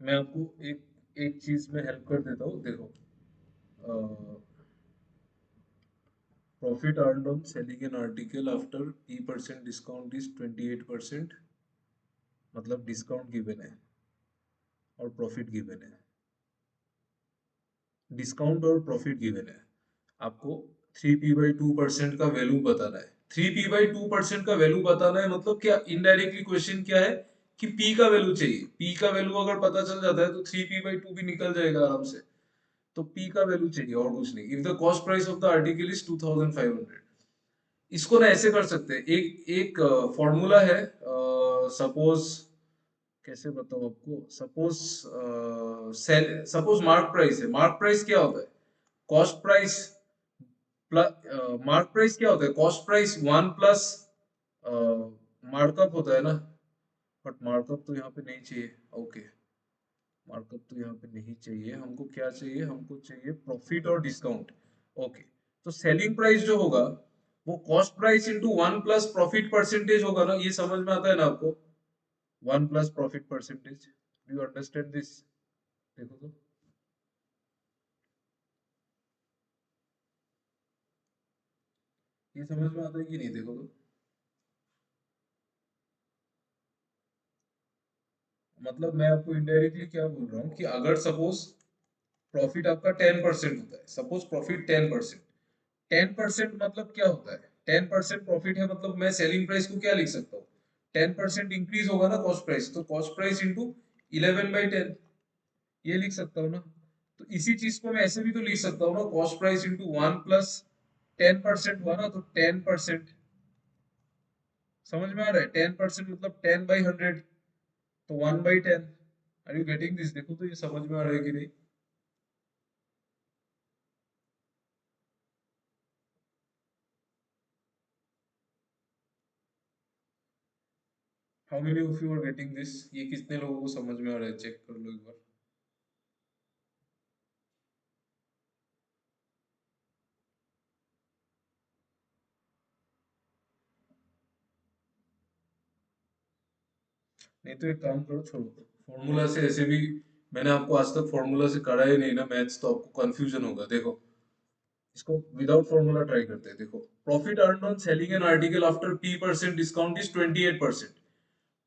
मैं आपको एक एक चीज में हेल्प कर देता हूँ, देखो, profit earned on selling an article after P% discount is 28%, मतलब डिस्काउंट गिवन है और प्रॉफिट गिवन है, डिस्काउंट और प्रॉफिट गिवन है, आपको 3P/2% का वैल्यू बताना है। 3p/2% का वैल्यू बताना है, मतलब क्या इनडायरेक्टली क्वेश्चन क्या है कि p का वैल्यू चाहिए। p का वैल्यू अगर पता चल जाता है तो 3p/2 भी निकल जाएगा आराम से। तो p का वैल्यू चाहिए और कुछ नहीं। If the cost price of the article is 2500, इसको ना ऐसे कर सकते हैं। एक एक फॉर्मूला है, सपोज, कैसे बताऊं आपको, suppose sale, suppose mark price है। मार्क प्राइस क्या होता है? Cost price plus mark price क्या होता है? Cost price one plus markup होता है ना। बट मार्कअप तो यहाँ पे नहीं चाहिए। ओके, मार्कअप तो यहाँ पे नहीं चाहिए। हमको क्या चाहिए? हमको चाहिए प्रॉफिट और डिस्काउंट। ओके, तो सेलिंग प्राइस जो होगा वो cost price into one plus profit percentage होगा ना। ये समझ में आता है ना आपको? One plus profit percentage, do you understand this? देखो तो, ये समझ में आता है कि नहीं? देखो तो, मतलब मैं आपको इनडायरेक्टली क्या बोल रहा हूँ कि अगर सपोज प्रॉफिट आपका 10% होता है, सपोज प्रॉफिट 10%, 10% मतलब क्या होता है? 10% प्रॉफिट है, मतलब मैं सेलिंग प्राइस को क्या लिख सकता हूँ? 10% इंक्रीज होगा ना कॉस्ट प्राइस, तो कॉस्ट प्राइस इंटू 11/10, ये लिख सकता हूँ ना। तो इसी चीज को मैं ऐसे भी तो लिख सकता हूँ ना, cost price into one plus 10% हुआ ना, तो 10%, समझ में आ रहा है? 10% मतलब 10/100, तो 1/10। Are you getting this? देखो तो ये समझ में आ रहा है कि नहीं? How many of you are getting this? ये कितने लोगों को समझ में आ रहा है? चेक कर लो एक बार। नहीं तो एक काम करो, छोड़ो फॉर्मूला से। ऐसे भी मैंने आपको आज तक फॉर्मूला से करा ही नहीं ना मैथ्स, तो आपको कंफ्यूजन होगा। देखो, इसको विदाउट फॉर्मूला ट्राई करते हैं। देखो, profit earn on selling an article after p% discount is 28%।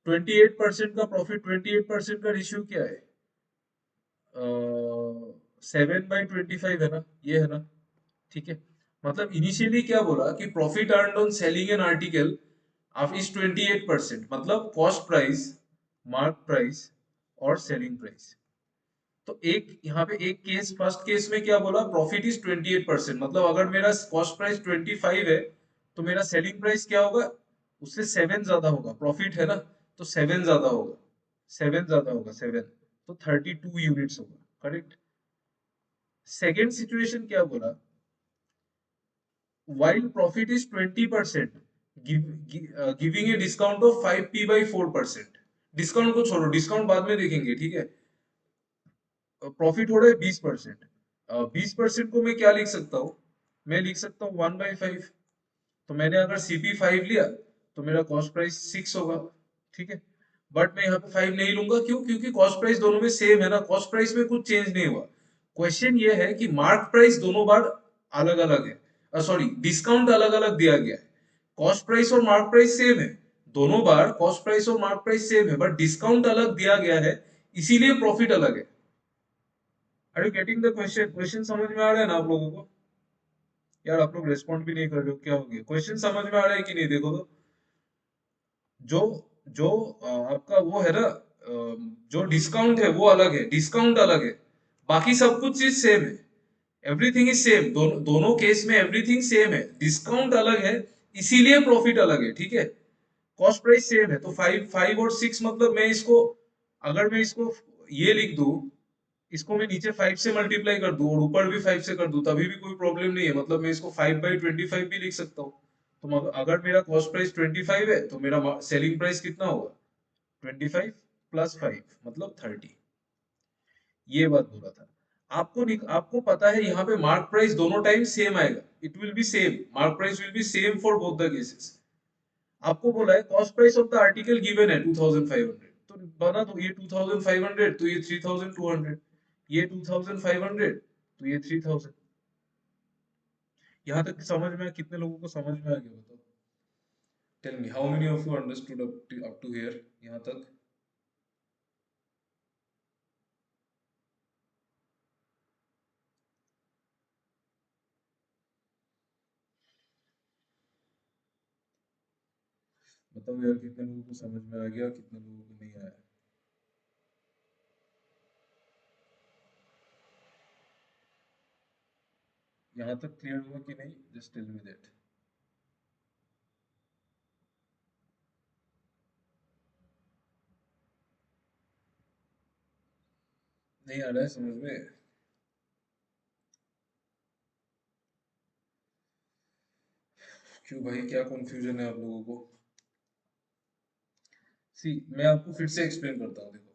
28% का प्रॉफिट, 28% का रेशियो क्या है? 7/25 है ना, ये है ना? ठीक है, मतलब इनिशियली क्या बोला कि profit earn on selling an article of is 28%, मतलब कॉस्ट प्राइस, मार्क प्राइस और सेलिंग प्राइस। तो एक यहाँ पे एक केस, फर्स्ट केस में क्या बोला? प्रॉफिट इज 28%, मतलब अगर मेरा कॉस्ट प्राइस 25 है तो मेरा सेलिंग प्राइस क्या होगा? उससे 7 ज्यादा होगा। प्रॉफिट है ना, तो 7 ज्यादा होगा। 7 ज्यादा होगा, 7, तो 32 यूनिट्स होगा। करेक्ट। सेकेंड सिचुएशन क्या बोला? while profit is 20%, giving a discount of 5p/4%। Discount को छोड़ो, डिस्काउंट बाद में देखेंगे, ठीक है। प्रॉफिट हो रहा है 20%। 20% को मैं क्या लिख सकता हूँ? मैं लिख सकता हूँ 1/5। तो मैंने अगर CP5 लिया तो मेरा कॉस्ट प्राइस 6 होगा, ठीक है। बट मैं यहाँ पे 5 नहीं लूंगा, क्यों? क्योंकि कॉस्ट प्राइस दोनों में सेम है ना, कॉस्ट प्राइस में कुछ चेंज नहीं हुआ। क्वेश्चन ये है कि मार्क प्राइस दोनों बार अलग अलग है, सॉरी, डिस्काउंट अलग अलग दिया गया है। कॉस्ट प्राइस और मार्क प्राइस सेम है, दोनों बार कॉस्ट प्राइस और मार्क प्राइस सेम है, बट डिस्काउंट अलग दिया गया है, इसीलिए प्रॉफिट अलग है। Are you getting the question? Question समझ में आ रहा है ना आप लोगों को? यार आप लोग रेस्पॉन्ड भी नहीं कर रहे हो, क्या हो गया? क्वेश्चन समझ में आ रहा है कि नहीं? देखो तो, जो जो आपका वो है ना, जो डिस्काउंट है वो अलग है, डिस्काउंट अलग है, बाकी सब कुछ चीज सेम है। एवरीथिंग इज सेम, दोनों केस में एवरीथिंग सेम है, डिस्काउंट अलग है, इसीलिए प्रॉफिट अलग है, ठीक है। कॉस्ट प्राइस सेम है, तो 5 5 और 6, मतलब मैं इसको, अगर मैं इसको ये लिख दूं, इसको मैं नीचे 5 से मल्टीप्लाई कर दूं और ऊपर भी 5 से कर दूं, तभी भी कोई प्रॉब्लम नहीं है। मतलब मैं इसको 5/25 भी लिख सकता हूँ। तो अगर मेरा कॉस्ट प्राइस 25 है तो मेरा सेलिंग प्राइस कितना होगा? 25 प्लस 5 मतलब 30। ये बात बोला था। आपको पता है यहाँ पे मार्क प्राइस दोनों टाइम सेम आएगा। It will be same, mark price will be same for both the cases. आपको बोला है cost price of the article given है 2500, तो बना दो, ये 2500 तो ये 3200, ये 2500 तो ये 3000। यहाँ तक समझ में कितने लोगों को समझ में आ गया बताओ? Tell me how many of you understood up to here, यहाँ तक? बताओ यार, कितने लोगों को समझ में आ गया, कितने लोगों को नहीं आया? यहाँ तक क्लियर हुआ कि नहीं? Just tell me that. नहीं आ रहा है समझ में? क्यों भाई, क्या कंफ्यूजन है आप लोगों को? सी, मैं आपको फिर से एक्सप्लेन करता हूँ, देखो।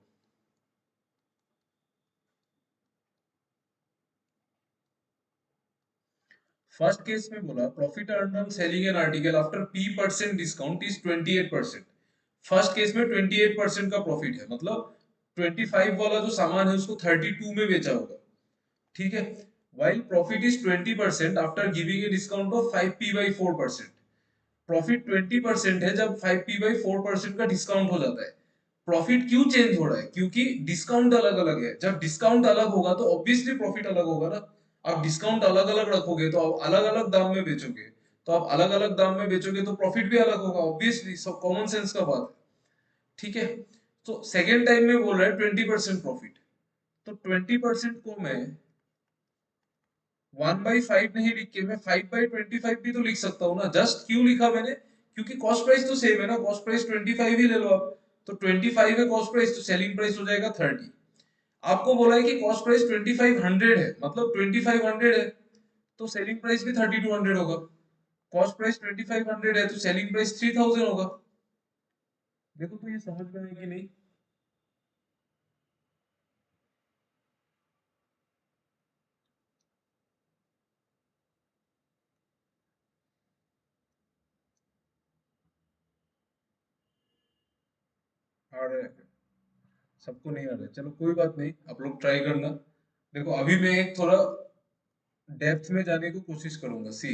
फर्स्ट केस में बोला profit earn on selling an article after P percent discount is 28%। First case में 28% का प्रॉफिट है, मतलब 25 वाला जो सामान है उसको 32 में बेचा होगा, ठीक है। While profit is 20% after giving a discount of 5p/4%। Profit 20% है जब 5p/4% का डिस्काउंट हो जाता है। प्रॉफिट क्यों चेंज हो रहा है? क्योंकि डिस्काउंट अलग अलग है। जब डिस्काउंट अलग होगा तो ऑब्वियसली प्रॉफिट अलग होगा ना। आप डिस्काउंट अलग अलग रखोगे तो आप अलग अलग दाम में बेचोगे, तो आप अलग अलग दाम में बेचोगे तो प्रॉफिट भी अलग होगा, ऑब्वियसली, सब कॉमन सेंस का बात है, ठीक है। तो सेकेंड टाइम में बोल रहा है 20% प्रॉफिट, तो 20% को मैं 1/5 नहीं लिख के मैं 5/25 भी तो लिख सकता हूँ ना। जस्ट क्यों लिखा मैंने? क्योंकि कॉस्ट प्राइस तो सेम है ना, कॉस्ट प्राइस 25 ही ले लो आप। तो 25 है कॉस्ट प्राइस, तो सेलिंग प्राइस हो जाएगा 30। आपको बोला है कि कॉस्ट प्राइस 2500 है, मतलब 2500 है, तो सेलिंग प्राइस भी 3200 होगा। कॉस्ट प्राइस 2500 है तो सेलिंग प्राइस 3000 होगा। देखो तो ये समझ में आएगी नहीं? आ रहा है? सबको नहीं आ रहा है, चलो कोई बात नहीं, आप लोग ट्राई करना। देखो अभी मैं एक थोड़ा डेप्थ में जाने की कोशिश करूंगा। सी,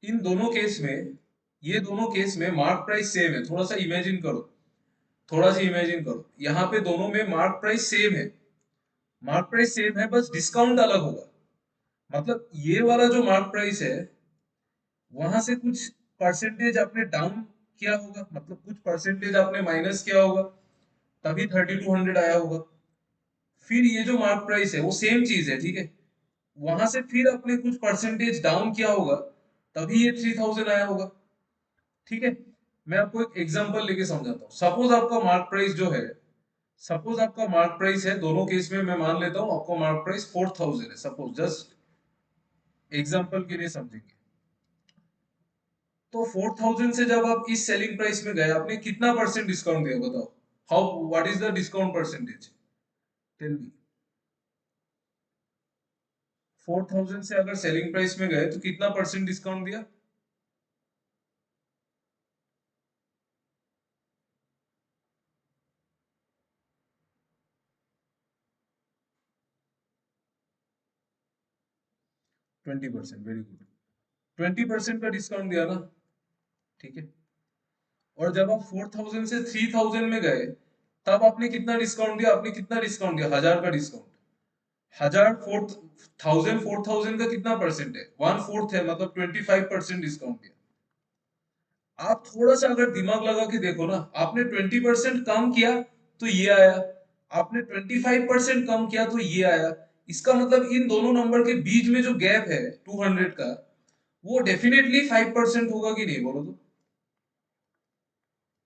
इन दोनों केस में, ये दोनों केस में मार्क प्राइस सेम है। थोड़ा सा इमेजिन करो, थोड़ा सा इमेजिन करो, यहाँ पे दोनों में मार्क प्राइस सेम है। मार्क प्राइस सेम है, बस डिस्काउंट अलग होगा। मतलब ये वाला जो मार्क प्राइस है, वहां से कुछ परसेंटेज आपने डाउन किया होगा, मतलब कुछ परसेंटेज आपने माइनस किया होगा, तभी 3200 आया होगा। फिर ये जो मार्क प्राइस है वो सेम चीज है, ठीक है। वहां से फिर आपने कुछ परसेंटेज डाउन किया होगा, तभी ये 3000 आया होगा, ठीक है। मैं आपको एक एग्जांपल लेके समझाता हूँ। सपोज आपका मार्क प्राइस जो है, सपोज आपका मार्क प्राइस है, दोनों केस में मैं मान लेता हूँ आपको मार्क प्राइस 4000 है, सपोज, जस्ट एग्जांपल के लिए समझेंगे। तो 4000 से जब आप इस सेलिंग प्राइस में गए, आपने कितना परसेंट डिस्काउंट दिया, बताओ। How, what is the discount percentage? Tell me. 4000 से अगर सेलिंग प्राइस में गए तो कितना परसेंट डिस्काउंट दिया? 20%, वेरी गुड। 20% का डिस्काउंट दिया ना, ठीक है। और जब आप 4000 से 3000 में गए, तब आपने कितना डिस्काउंट दिया? आपने कितना डिस्काउंट दिया? 1000 का डिस्काउंट। 1000 4000 का कितना परसेंट है? 1/4 है, मतलब 25% डिस्काउंट दिया। आप थोड़ा सा अगर दिमाग लगा के देखो ना, आपने 20% कम किया तो ये आया, आपने 25% कम किया तो ये आया। इसका मतलब इन दोनों नंबर के बीच में जो गैप है 200 का, वो डेफिनेटली 5% होगा कि नहीं, बोलो तो।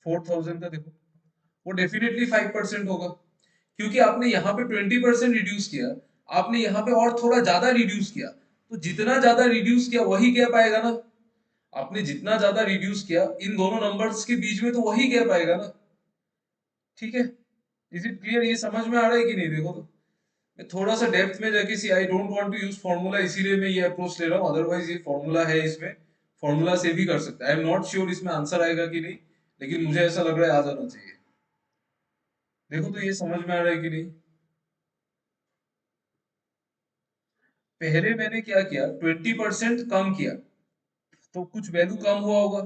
4000 का देखो, वो डेफिनेटली 5% होगा, क्योंकि आपने यहाँ पे 20% रिड्यूस किया, आपने यहाँ पे और थोड़ा ज्यादा रिड्यूस किया, तो जितना ज्यादा रिड्यूस किया वही गैप आएगा ना। आपने जितना ज्यादा रिड्यूस किया इन दोनों नंबर्स के बीच में, तो वही गैप आएगा ना, ठीक है। Is it clear? ये समझ में आ रहा है कि नहीं? देखो तो, मैं थोड़ा सा डेप्थ में जाके, see, I don't want to use formula, इसीलिए मैं ये अप्रोच ले रहा हूँ, अदरवाइज ये फॉर्मूला है, इसमें फॉर्मूला से भी कर सकते हैं। आई एम नॉट श्योर इसमें आंसर आएगा कि नहीं, लेकिन मुझे ऐसा लग रहा है आ जाना चाहिए। देखो तो ये समझ में आ रहा है कि नहीं? पहले मैंने क्या किया, 20% कम किया, तो कुछ वैल्यू कम हुआ होगा।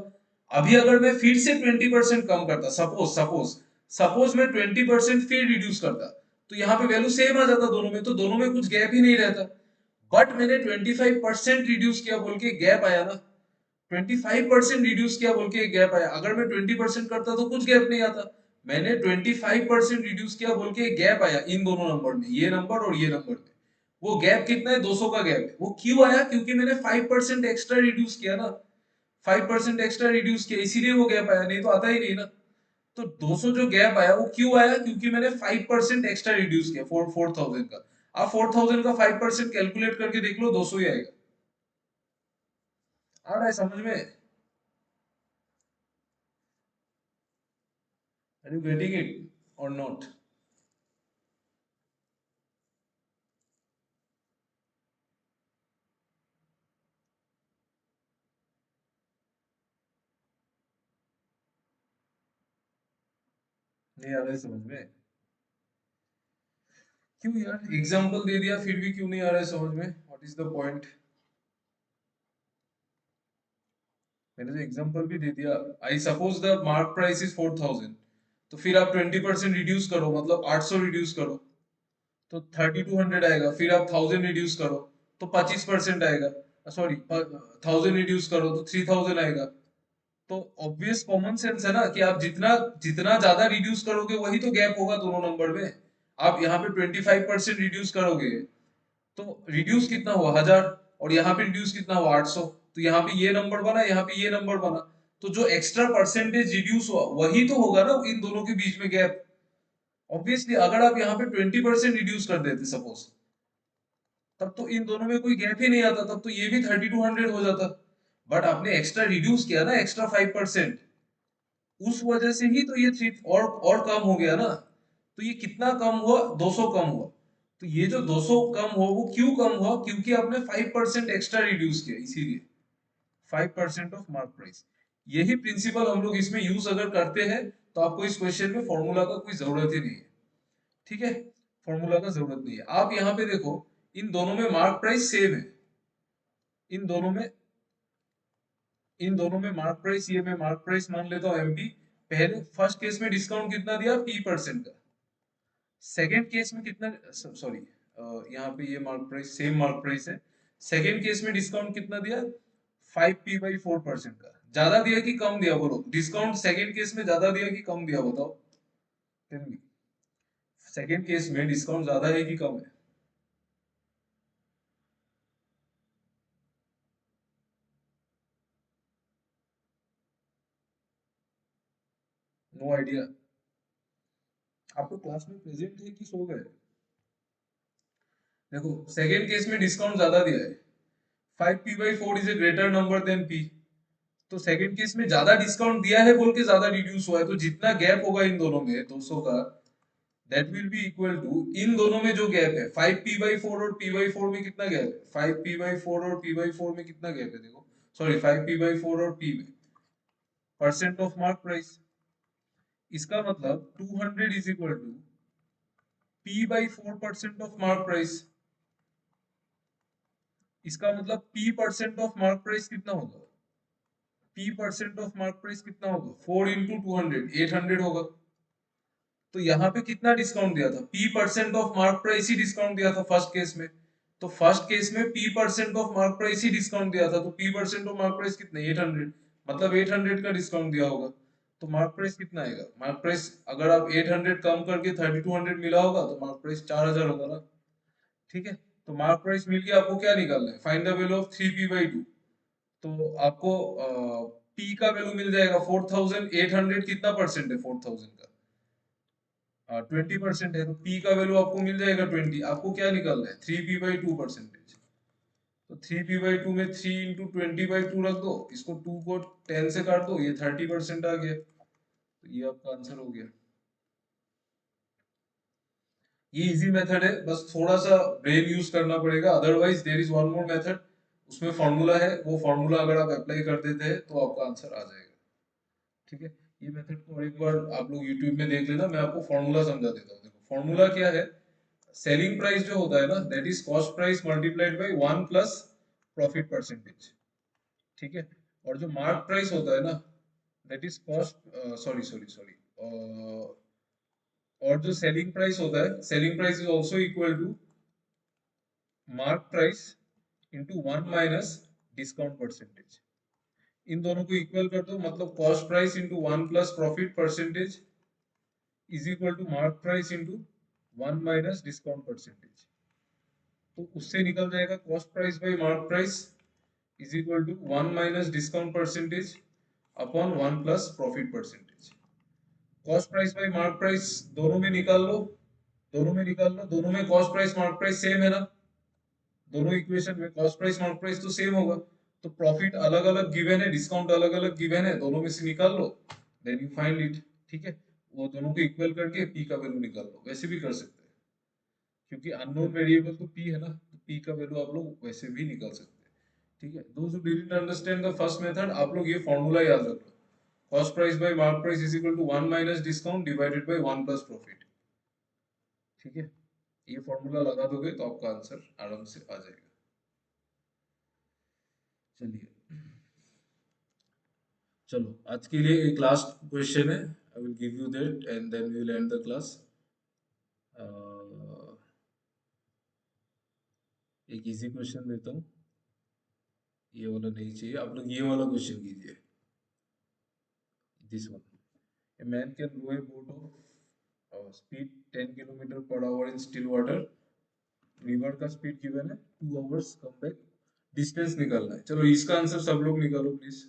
अभी अगर मैं फिर से 20% कम करता, सपोज सपोज सपोज मैं 20% फिर रिड्यूस करता, तो यहाँ पे वैल्यू सेम आ जाता दोनों में, तो दोनों में कुछ गैप ही नहीं रहता। बट मैंने 25% रिड्यूस किया बोल के गैप आया ना। 25% रिड्यूस किया बोल के गैप आया। अगर मैं 20% करता तो कुछ गैप नहीं आता। मैंने 25% रिड्यूस किया बोल के गैप आया इन दोनों नंबर में, ये नंबर और ये नंबर में। वो गैप कितना है? 200 का गैप है। वो क्यों आया? क्योंकि मैंने 5% एक्स्ट्रा रिड्यूस किया ना। 5% एक्स्ट्रा रिड्यूस किया, इसीलिए वो गैप आया, नहीं तो आता ही नहीं ना। तो 200 जो गैप आया वो क्यों आया? क्योंकि मैंने 5% एक्स्ट्रा रिड्यूस किया 4000 का। आप 4000 का 5% कैलकुलेट करके देख लो, 200 ही आएगा। आ रहा है समझ में? आर यू गेटिंग इट और नॉट? नहीं आ रहा है समझ में? क्यों यार, एग्जाम्पल दे दिया फिर भी क्यों नहीं आ रहा है समझ में? What is the point? मैंने तो एग्जाम्पल भी दे दिया। I suppose the mark price is 4000, तो फिर आप 20% रिड्यूस करो, मतलब 800 रिड्यूस करो तो 3200 आएगा। फिर आप 1000 रिड्यूस करो तो 25% आएगा। सॉरी, 1000 रिड्यूस करो तो 3000 आएगा। तो ऑब्वियस कॉमन सेंस है ना कि आप जितना जितना ज्यादा रिड्यूस करोगे वही तो गैप होगा दोनों नंबर में। आप यहाँ पे 25% रिड्यूस करोगे तो रिड्यूस कितना हुआ? 1000। और यहाँ पे रिड्यूस कितना हुआ? 800। तो यहाँ पे ये नंबर बना, यहाँ पे ये नंबर बना। तो जो एक्स्ट्रा परसेंटेज रिड्यूस हुआ वही तो होगा ना इन दोनों के बीच में गैप। ऑब्वियसली अगर आप यहाँ पे 20% रिड्यूस कर देते सपोज, तब तो इन दोनों में कोई गैप ही नहीं आता, तब तो ये भी 3200 हो जाता। बट आपने एक्स्ट्रा रिड्यूस किया ना, एक्स्ट्रा 5%। उस वजह से ही तो ये थ्री और कम हो गया ना। तो ये कितना कम हुआ? 200 कम हुआ। तो ये जो 200 कम हुआ वो क्यों कम हुआ? क्योंकि आपने 5% एक्स्ट्रा रिड्यूस किया, इसीलिए 5% ऑफ मार्क प्राइस। यही प्रिंसिपल हम लोग इसमें यूज अगर करते हैं तो आपको इस क्वेश्चन में फॉर्मूला का कोई जरूरत ही नहीं है। ठीक है, फॉर्मूला का जरूरत नहीं है। आप यहाँ पे देखो, इन दोनों में मार्क प्राइस सेम है। इन दोनों में इन दोनों में मार्क प्राइस, ये मैं मार्क प्राइस मान लेता हूँ एमपी। पहले फर्स्ट केस में डिस्काउंट कितना दिया? P% का। सेकेंड केस में कितना? सॉरी, यहाँ पे ये mark price same mark price है। सेकेंड केस में डिस्काउंट कितना दिया? 5P/4% का। ज्यादा दिया कि कम दिया? बोलो, डिस्काउंट सेकेंड केस में ज्यादा दिया कि कम दिया? बताओ। Tell me. सेकेंड केस में डिस्काउंट ज्यादा है कि कम है? No idea. आपको क्लास में प्रेजेंट है कि सो गए? देखो, सेकेंड केस में डिस्काउंट ज्यादा दिया है। 5P/4 is a greater number than P। तो सेकंड केस में ज्यादा डिस्काउंट दिया है बोल के ज्यादा रिड्यूस हुआ है, तो जितना गैप होगा इन दोनों में 200 का, that will be equal to इन दोनों में जो गैप है 5P/4 और P/4 में कितना गैप है? 5P/4 और P/4 में कितना गैप है देखो। सॉरी, 5P/4 और P में परसेंट ऑफ मार्क प्राइस। इसका मतलब 200 is equal to P/4 percent of mark price. इसका मतलब P percent of mark price कितना होगा? P percent of mark price कितना होगा? 4 into 200, 800 होगा। तो यहाँ पे कितना डिस्काउंट दिया था? P% of mark price he discount दिया था फर्स्ट केस में। तो फर्स्ट केस में P% of mark price he discount दिया था, तो P% ऑफ मार्क प्राइस कितने? 800। मतलब 800 का डिस्काउंट दिया होगा। तो मार्क प्राइस कितना आएगा? मार्क प्राइस अगर आप 800 कम करके 3200 मिला होगा तो मार्क प्राइस 4000 होगा ना। ठीक है, तो मार्क प्राइस मिल के आपको क्या निकालना है? Find the value of 3P/2। तो आपको P का वैल्यू मिल जाएगा 4800। कितना परसेंट है 4000 का? 20% है, तो P का वैल्यू आपको मिल जाएगा 20। आपको क्या निकालना है? 3P/2 percentage. तो 3P/2 में 3 into 20/2 रख दो, इसको 2 को 10 से काट दो, ये 30% आ गया। तो ये आपका आंसर हो गया। ये इजी मेथड है, बस थोड़ा सा ब्रेन यूज करना पड़ेगा। Otherwise there is one more method, उसमें फॉर्मूला है। वो फॉर्मूला अगर आप अप्लाई कर देते हैं तो आपका आंसर आ जाएगा। ठीक है, ये मेथड को एक बार आप लोग यूट्यूब में देख लेना, मैं आपको फॉर्मूला समझा देता हूँ। देखो फॉर्मूला क्या है। सेलिंग प्राइस जो होता है ना, that is cost price multiplied by 1 plus profit percentage. ठीक है, और जो मार्क प्राइस होता है ना, that is cost, sorry sorry sorry, और जो सेलिंग प्राइस होता है, selling price is also equal to mark price into 1 minus discount percentage. इन दोनों को इक्वल कर दो, मतलब cost price into 1 plus profit percentage is equal to mark price into 1 minus discount percentage. तो उससे निकल जाएगा cost price by mark price is equal to 1 minus discount percentage upon 1 plus profit percentage. Cost price by mark price दोनों में निकाल लो, दोनों में निकाल लो, दोनों में cost price mark price same है ना, दोनों इक्वेशन में कॉस्ट प्राइस मार्क प्राइस तो सेम होगा। तो प्रॉफिट अलग अलग गिवन है, डिस्काउंट अलग अलग गिवन है, दोनों में से निकाल लो, देन यू फाइंड इट। ठीक है, वो दोनों को इक्वल करके पी का वैल्यू निकाल लो, वैसे भी कर सकते हैं क्योंकि अननोन वेरिएबल तो पी है ना, तो पी का वैल्यू आप लोग वैसे भी निकाल सकते हैं। ठीक है, दोस्त who didn't understand the first method, आप लोग ये फॉर्मूला याद रख लो, cost price by mark price is equal to 1 minus discount divided by 1 plus profit. ठीक है, ये फॉर्मूला लगा दोगे तो आपका आंसर आराम से आ जाएगा। चलिए, चलो आज के लिए एक लास्ट क्वेश्चन है, I will give you that and then we will end the class. एक इजी क्वेश्चन देता हूँ, ये वाला नहीं चाहिए, आप लोग ये वाला क्वेश्चन कीजिए, this one. A man can row a boat of speed 10 kilometre per hour in still water, river का स्पीड गिवन है 2 आवर्स, कम बैक डिस्टेंस निकालना है। चलो इसका आंसर सब लोग निकालो प्लीज।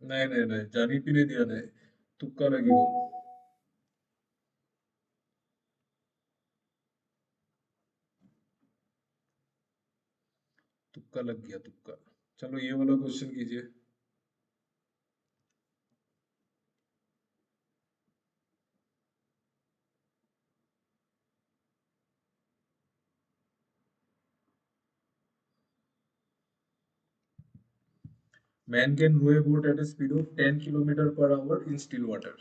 नहीं नहीं नहीं, जानी भी नहीं दिया, नहीं, तुक्का लगी बोलो, तुक्का लग गया तुक्का। चलो ये वाला क्वेश्चन कीजिए। Man can row a boat at a speed of 10 kilometre per hour in still water,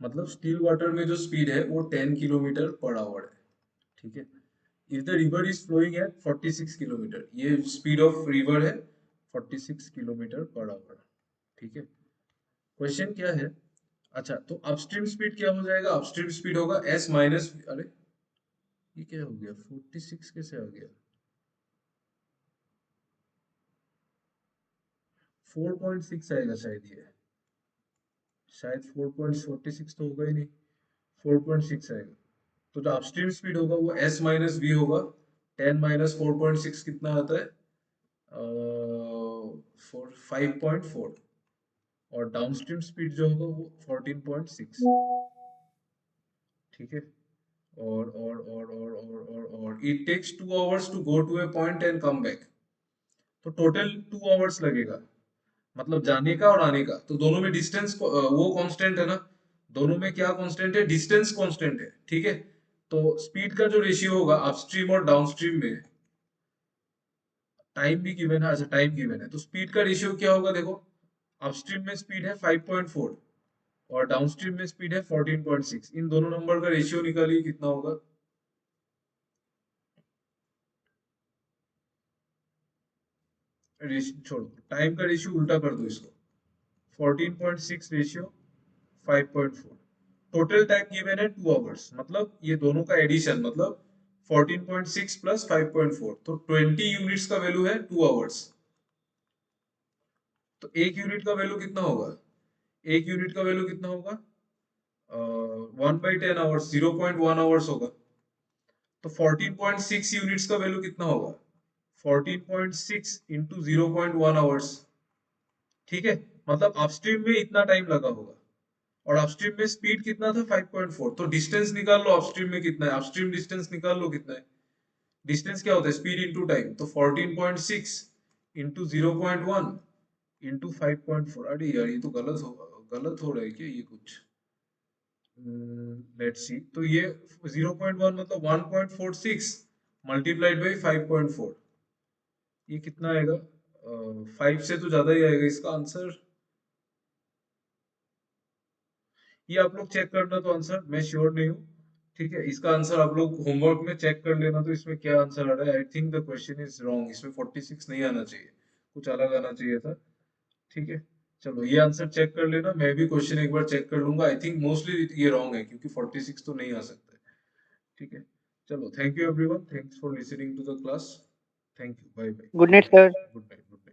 मतलब स्टिल वाटर में जो स्पीड है वो 10 किलोमीटर पर आवर है। ठीक है, if the river is flowing at 46 kilometre, ये स्पीड ऑफ रिवर है 46 किलोमीटर पर आवर। ठीक है, क्वेश्चन क्या है, अच्छा तो अपस्ट्रीम स्पीड क्या हो जाएगा, अपस्ट्रीम स्पीड होगा एस माइनस, अरे ये क्या हो गया, 46 कैसे आ गया, 4.6 आएगा शायद, ये शायद 4.46 तो होगा ही नहीं, 4.6 आएगा। तो जो अपस्ट्रीम स्पीड होगा वो एस माइनस वी होगा, 10 माइनस 4.6 कितना आता है, 5.4, और डाउनस्ट्रीम स्पीड जो होगा वो 14.6। ठीक है, और it takes 2 hours to go to a point and come back, तो टोटल 2 आवर्स लगेगा, मतलब जाने का और आने का। तो दोनों में डिस्टेंस वो कांस्टेंट है ना, दोनों में क्या कांस्टेंट है, डिस्टेंस कांस्टेंट है। ठीक है, तो स्पीड का जो रेशियो होगा अपस्ट्रीम और डाउनस्ट्रीम में, टाइम भी गिवन है, अच्छा टाइम गिवन है, तो स्पीड का रेशियो क्या होगा देखो, अपस्ट्रीम में स्पीड है 5.4 और डाउनस्ट्रीम में स्पीड है 14.6। इन दोनों नंबर का रेशियो निकालिए कितना होगा। छोड़ो, टाइम का रेशियो उल्टा कर दो इसको। 14.6 रेशियो 5.4। टोटल टाइम गिवन है 2 आवर्स, मतलब ये दोनों का एडिशन मतलब 14.6 प्लस 5.4, तो 20 यूनिट्स का वैल्यू है 2 आवर्स। तो एक यूनिट का वैल्यू कितना होगा, एक यूनिट का वैल्यू कितना होगा, 1/10 आवर्स, 0.1 आवर्स होगा। तो 14.6 यूनिट्स का वैल्यू कितना होगा, 14.6 इंटू 0.1 आवर्स। ठीक है, मतलब अपस्ट्रीम में इतना टाइम लगा होगा और अपस्ट्रीम में स्पीड कितना था 5.4। तो डिस्टेंस निकाल लो अपस्ट्रीम में कितना है, अपस्ट्रीम डिस्टेंस निकाल लो कितना है। डिस्टेंस क्या होता है, स्पीड इंटू टाइम। तो 14.6 इंटू 0.1 इंटू 5.4। अरे यार ये तो गलत हो रहा है क्या ये कुछ। लेट्स सी, तो ये 0.1 मतलब 1.46 मल्टीप्लाइड बाई 5.4, ये कितना आएगा, 5 से तो ज्यादा ही आएगा इसका आंसर। ये आप लोग चेक करना, तो आंसर मैं श्योर नहीं हूँ। ठीक है, इसका आंसर आप लोग होमवर्क में चेक कर लेना, तो इसमें क्या आंसर आ रहा है। I think the question is wrong, इसमें 46 नहीं आना चाहिए, कुछ अलग आना चाहिए था। ठीक है, चलो ये आंसर चेक कर लेना, मैं भी क्वेश्चन एक बार चेक कर लूंगा। आई थिंक मोस्टली ये रॉन्ग है क्योंकि 46 तो नहीं आ सकता है। ठीक है, चलो, thank you everyone, thanks for listening to the class. Thank you, bye bye, good good night night, sir. Good night, good night.